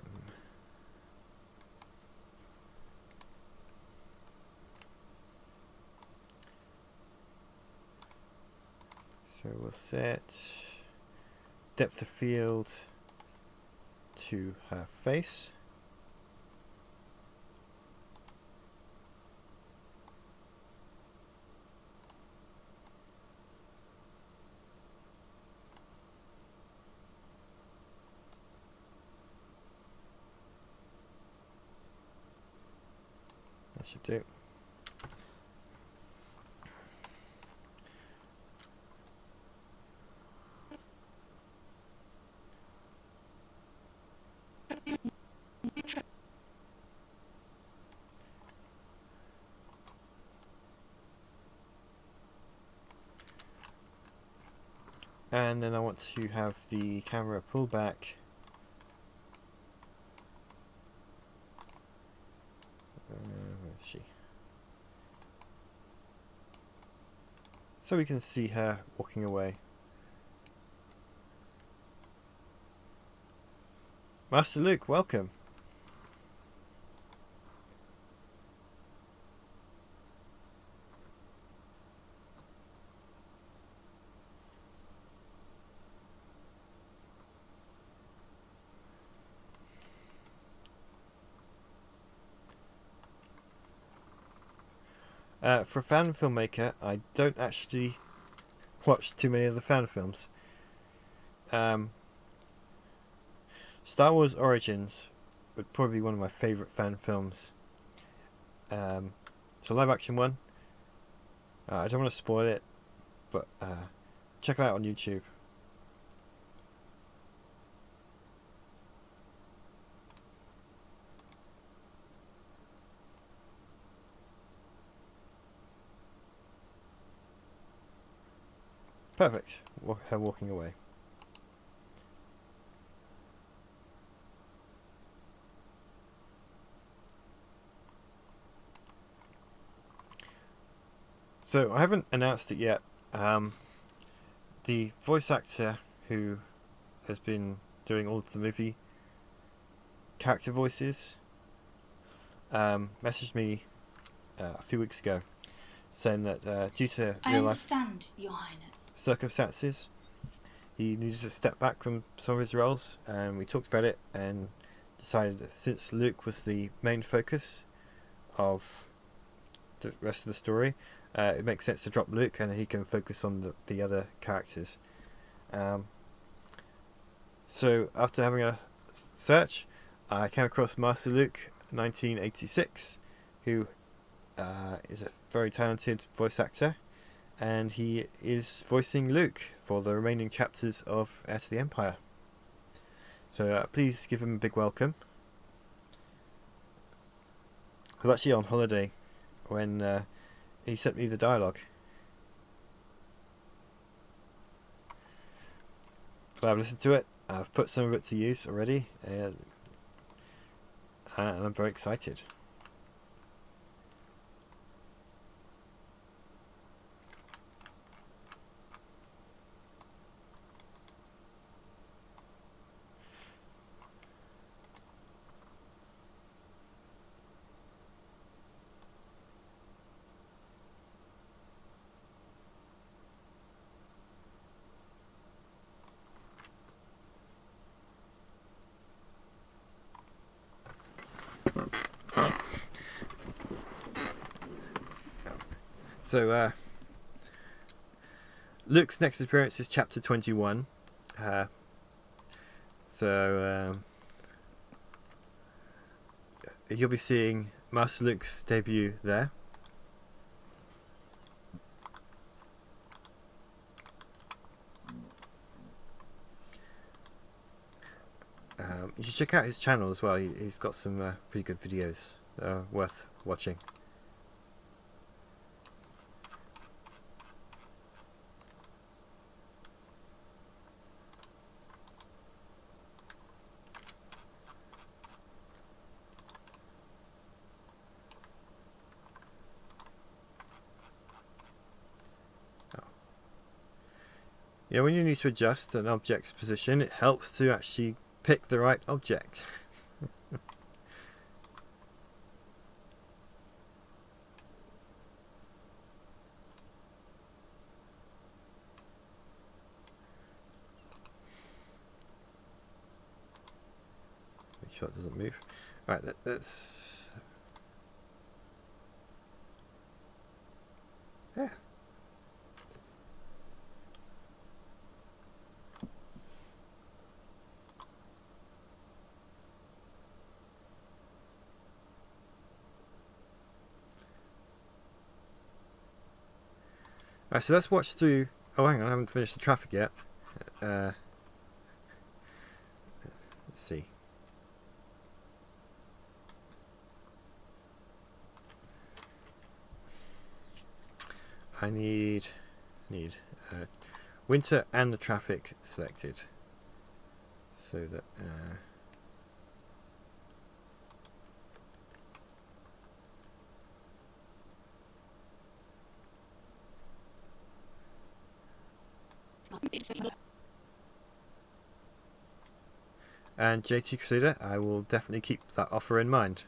we'll set depth of field to her face. That should do. And then I want to have the camera pull back where is she? So we can see her walking away. Master Luke, welcome. For a fan filmmaker, I don't actually watch too many of the fan films. Star Wars Origins would probably be one of my favourite fan films. It's a live action one. I don't want to spoil it, but check it out on YouTube. Perfect. Her walking away. So I haven't announced it yet. The voice actor who has been doing all of the movie character voices messaged me a few weeks ago saying that due to I real life understand, Your Highness. circumstances, he needed to step back from some of his roles, and we talked about it and decided that since Luke was the main focus of the rest of the story, it makes sense to drop Luke and he can focus on the other characters. So after having a search, I came across Master Luke 1986, who is a very talented voice actor, and he is voicing Luke for the remaining chapters of Heir to the Empire. So please give him a big welcome. I was actually on holiday when he sent me the dialogue. But I've listened to it, I've put some of it to use already, and I'm very excited. So, Luke's next appearance is chapter 21. You'll be seeing Master Luke's debut there. You should check out his channel as well. He's got some pretty good videos that are worth watching. You know, when you need to adjust an object's position, it helps to actually pick the right object. Make sure it doesn't move. Right, that's... Yeah. Alright, so let's watch through... Oh, hang on, I haven't finished the traffic yet. Let's see. I need winter and the traffic selected, so that and JT Crusader, I will definitely keep that offer in mind.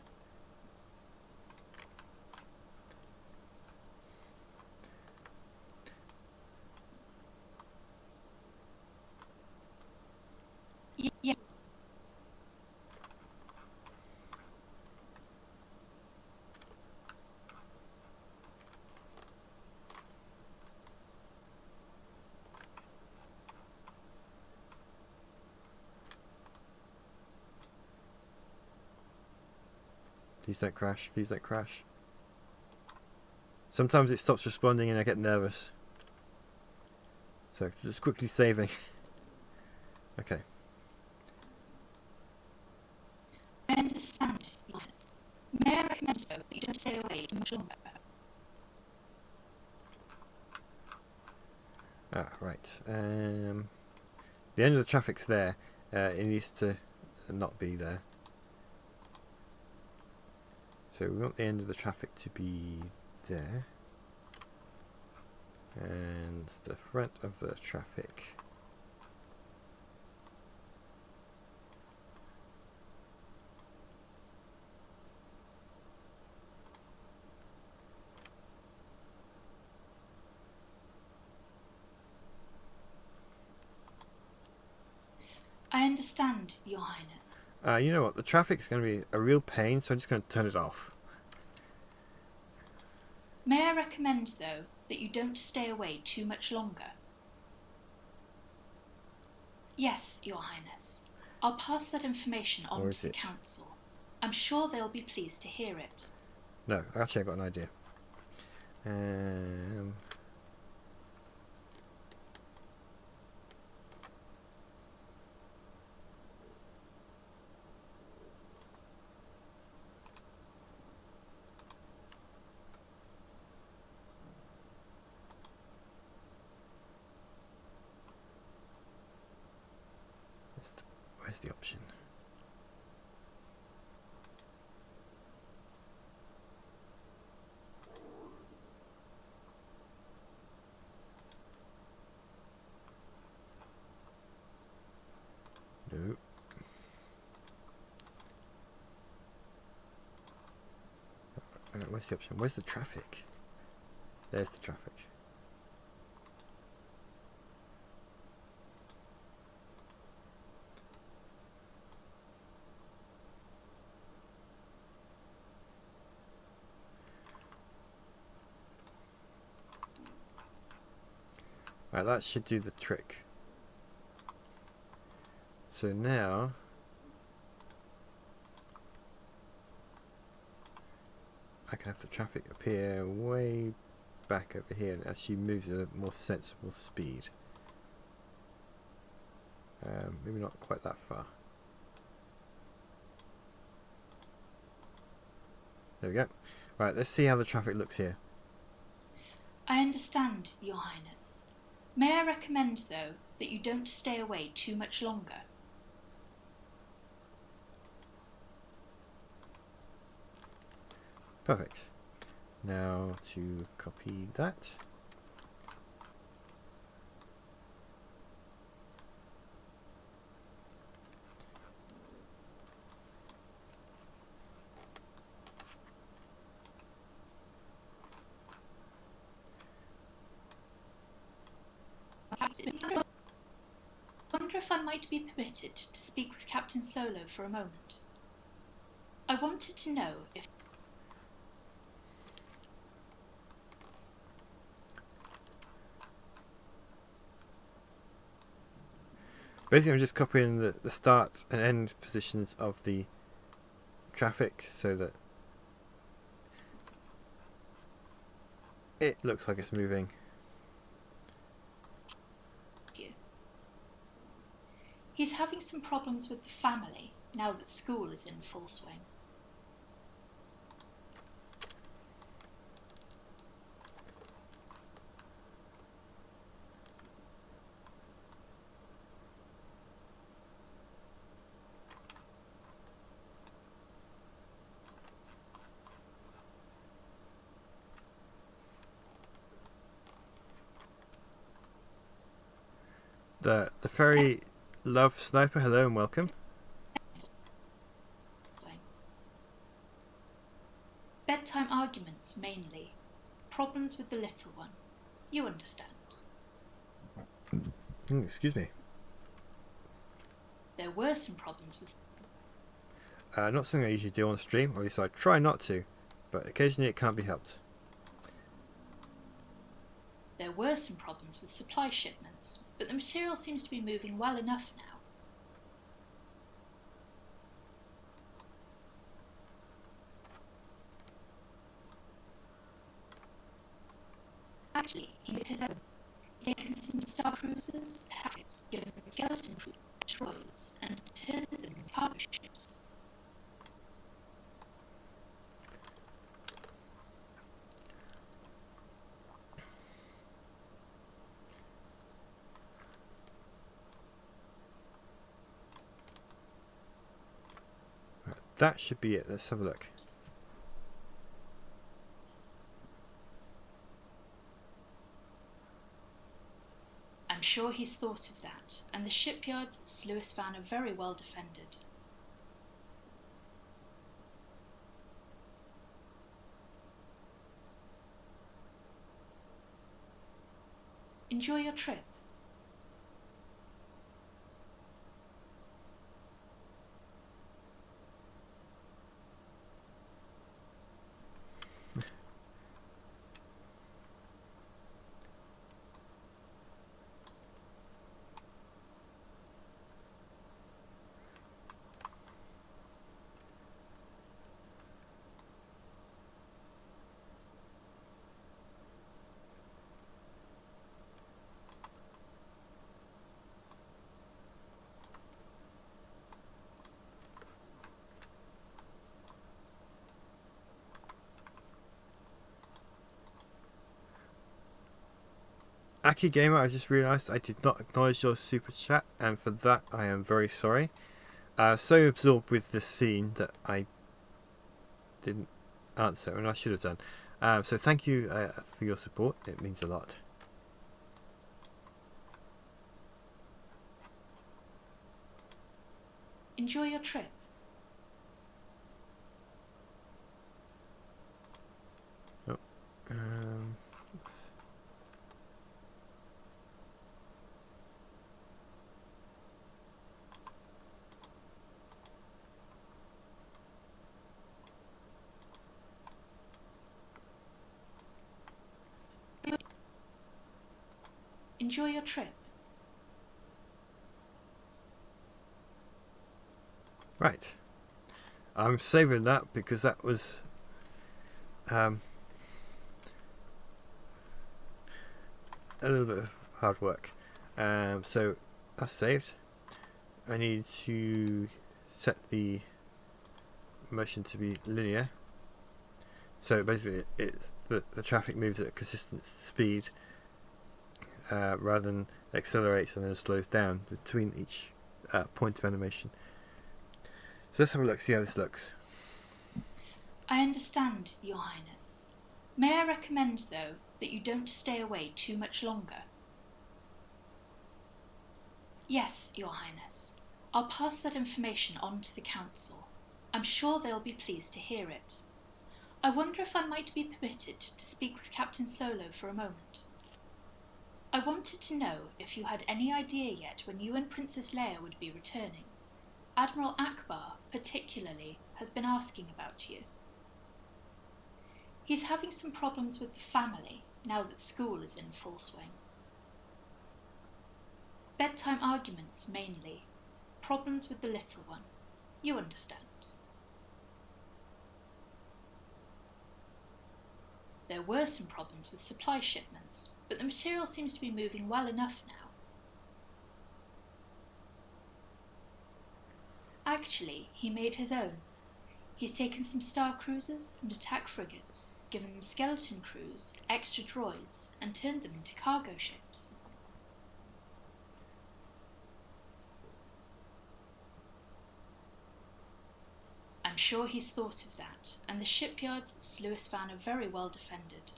Yeah. Please don't crash, please don't crash. Sometimes it stops responding and I get nervous. So, just quickly saving. Okay. I understand, Your Highness. May I recommend so that you don't stay away too much longer? Ah, right. The end of the traffic's there. It needs to not be there. So we want the end of the traffic to be there. And the front of the traffic. I understand, Your Highness. You know what? The traffic's going to be a real pain, so I'm just going to turn it off. May I recommend, though, that you don't stay away too much longer? Yes, Your Highness. I'll pass that information on to the council. I'm sure they'll be pleased to hear it. No, actually I've got an idea. Where's the option? No. Where's the option? Where's the traffic? There's the traffic. Right, that should do the trick. So now I can have the traffic appear way back over here and actually moves at a more sensible speed. Maybe not quite that far. There we go. Right, let's see how the traffic looks here. I understand, Your Highness. May I recommend, though, that you don't stay away too much longer? Perfect. Now to copy that. I wonder if I might be permitted to speak with Captain Solo for a moment. I wanted to know if... Basically I'm just copying the start and end positions of the traffic so that it looks like it's moving. He's having some problems with the family now that school is in full swing. The ferry love sniper, hello and welcome. Bedtime arguments mainly. Problems with the little one. You understand. Excuse me. There were some problems with... Not something I usually do on stream, or at least I try not to, but occasionally it can't be helped. There were some problems with supply shipments, but the material seems to be moving well enough now. Actually, he has taken some star cruisers, tactics, given skeleton crew droids, and turned them into cargo ships. Right, that should be it. Let's have a look. sure he's thought of that, and the shipyards at Sluis Van are very well defended. Enjoy your trip. Aki Gamer, I just realised I did not acknowledge your super chat, and for that I am very sorry. So absorbed with the scene that I didn't answer, and I should have done. So thank you for your support. It means a lot. Enjoy your trip. Oh, Enjoy your trip. right. I'm saving that because that was a little bit of hard work. So that's saved. I need to set the motion to be linear. So basically, it's the traffic moves at a consistent speed rather than accelerates and then slows down between each point of animation. So let's have a look, see how this looks. I understand, Your Highness. May I recommend, though, that you don't stay away too much longer? Yes, Your Highness. I'll pass that information on to the Council. I'm sure they'll be pleased to hear it. I wonder if I might be permitted to speak with Captain Solo for a moment. I wanted to know if you had any idea yet when you and Princess Leia would be returning. Admiral Akbar, particularly, has been asking about you. He's having some problems with the family now that school is in full swing. Bedtime arguments mainly. Problems with the little one. You understand. There were some problems with supply shipments, but the material seems to be moving well enough now. Actually, he made his own. He's taken some star cruisers and attack frigates, given them skeleton crews, extra droids, and turned them into cargo ships. I'm sure he's thought of that, and the shipyards at Sluis Van are very well defended.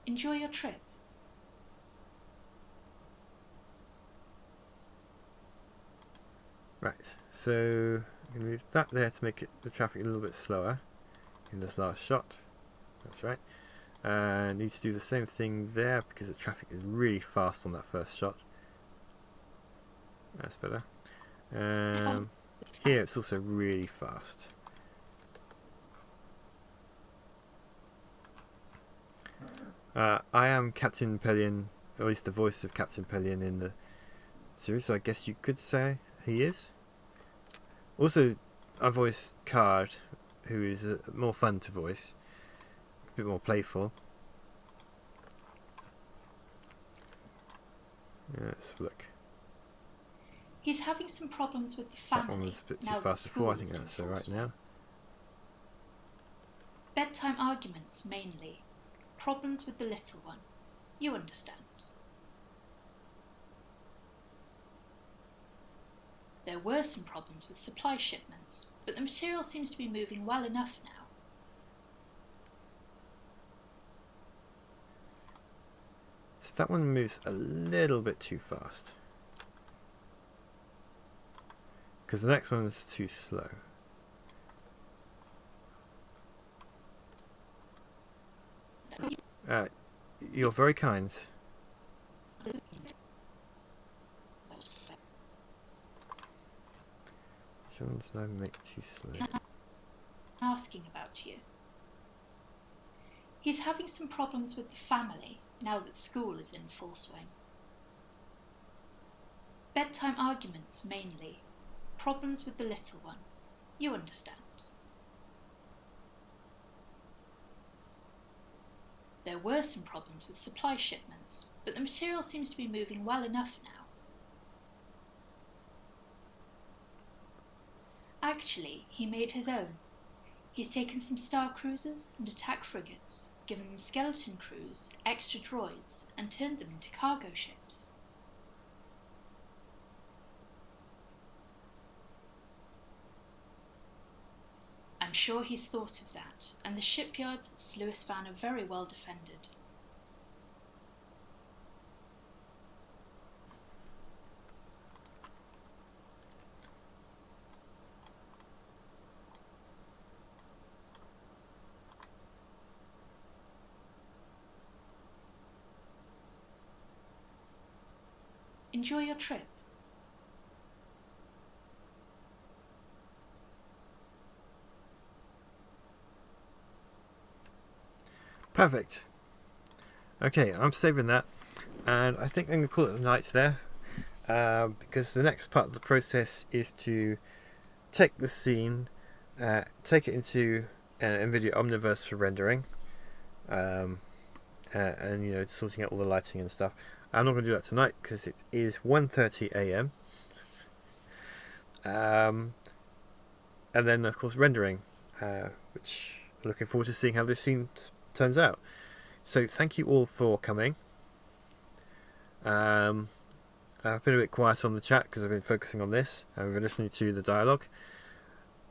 Enjoy your trip. Right, so I'm going to move that there to make the traffic a little bit slower in this last shot. That's right. I need to do the same thing there because the traffic is really fast on that first shot. That's better. Here it's also really fast. I am Captain Pelion, or at least the voice of Captain Pelion in the series, so I guess you could say he is. Also, I voice Card, who is more fun to voice, a bit more playful. Let's have a look. He's having some problems with the That family one was a bit too now that fast before, I school think is in that's full right swing. now. Bedtime arguments mainly. Problems with the little one. You understand. There were some problems with supply shipments, but the material seems to be moving well enough now. So that one moves a little bit too fast. Because the next one is too slow. You're very kind. Shouldn't I make too slow? Asking about you. He's having some problems with the family now that school is in full swing. Bedtime arguments mainly. Problems with the little one. You understand. There were some problems with supply shipments, but the material seems to be moving well enough now. Actually, he made his own. He's taken some star cruisers and attack frigates, given them skeleton crews, extra droids, and turned them into cargo ships. I'm sure he's thought of that, and the shipyards at Sluisvan are very well defended. Enjoy your trip. Perfect. Okay, I'm saving that, and I think I'm going to call it a night there, because the next part of the process is to take the scene, take it into NVIDIA Omniverse for rendering, and sorting out all the lighting and stuff. I'm not going to do that tonight because it is 1:30 a.m. And then of course rendering, which I'm looking forward to seeing how this scene turns out. So thank you all for coming. I've been a bit quiet on the chat because I've been focusing on this and we've been listening to the dialogue,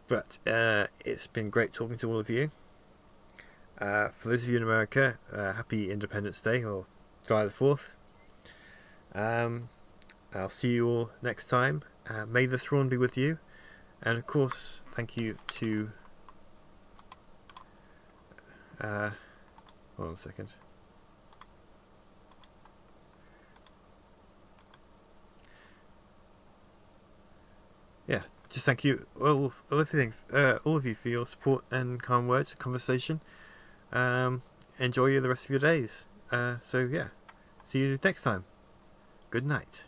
but it's been great talking to all of you. For those of you in America, happy Independence Day or July the 4th. I'll see you all next time. May the Thrawn be with you, and of course thank you to hold on a second. Yeah, just thank you all of you for your support and kind words and conversation. Enjoy the rest of your days. So yeah, see you next time. Good night.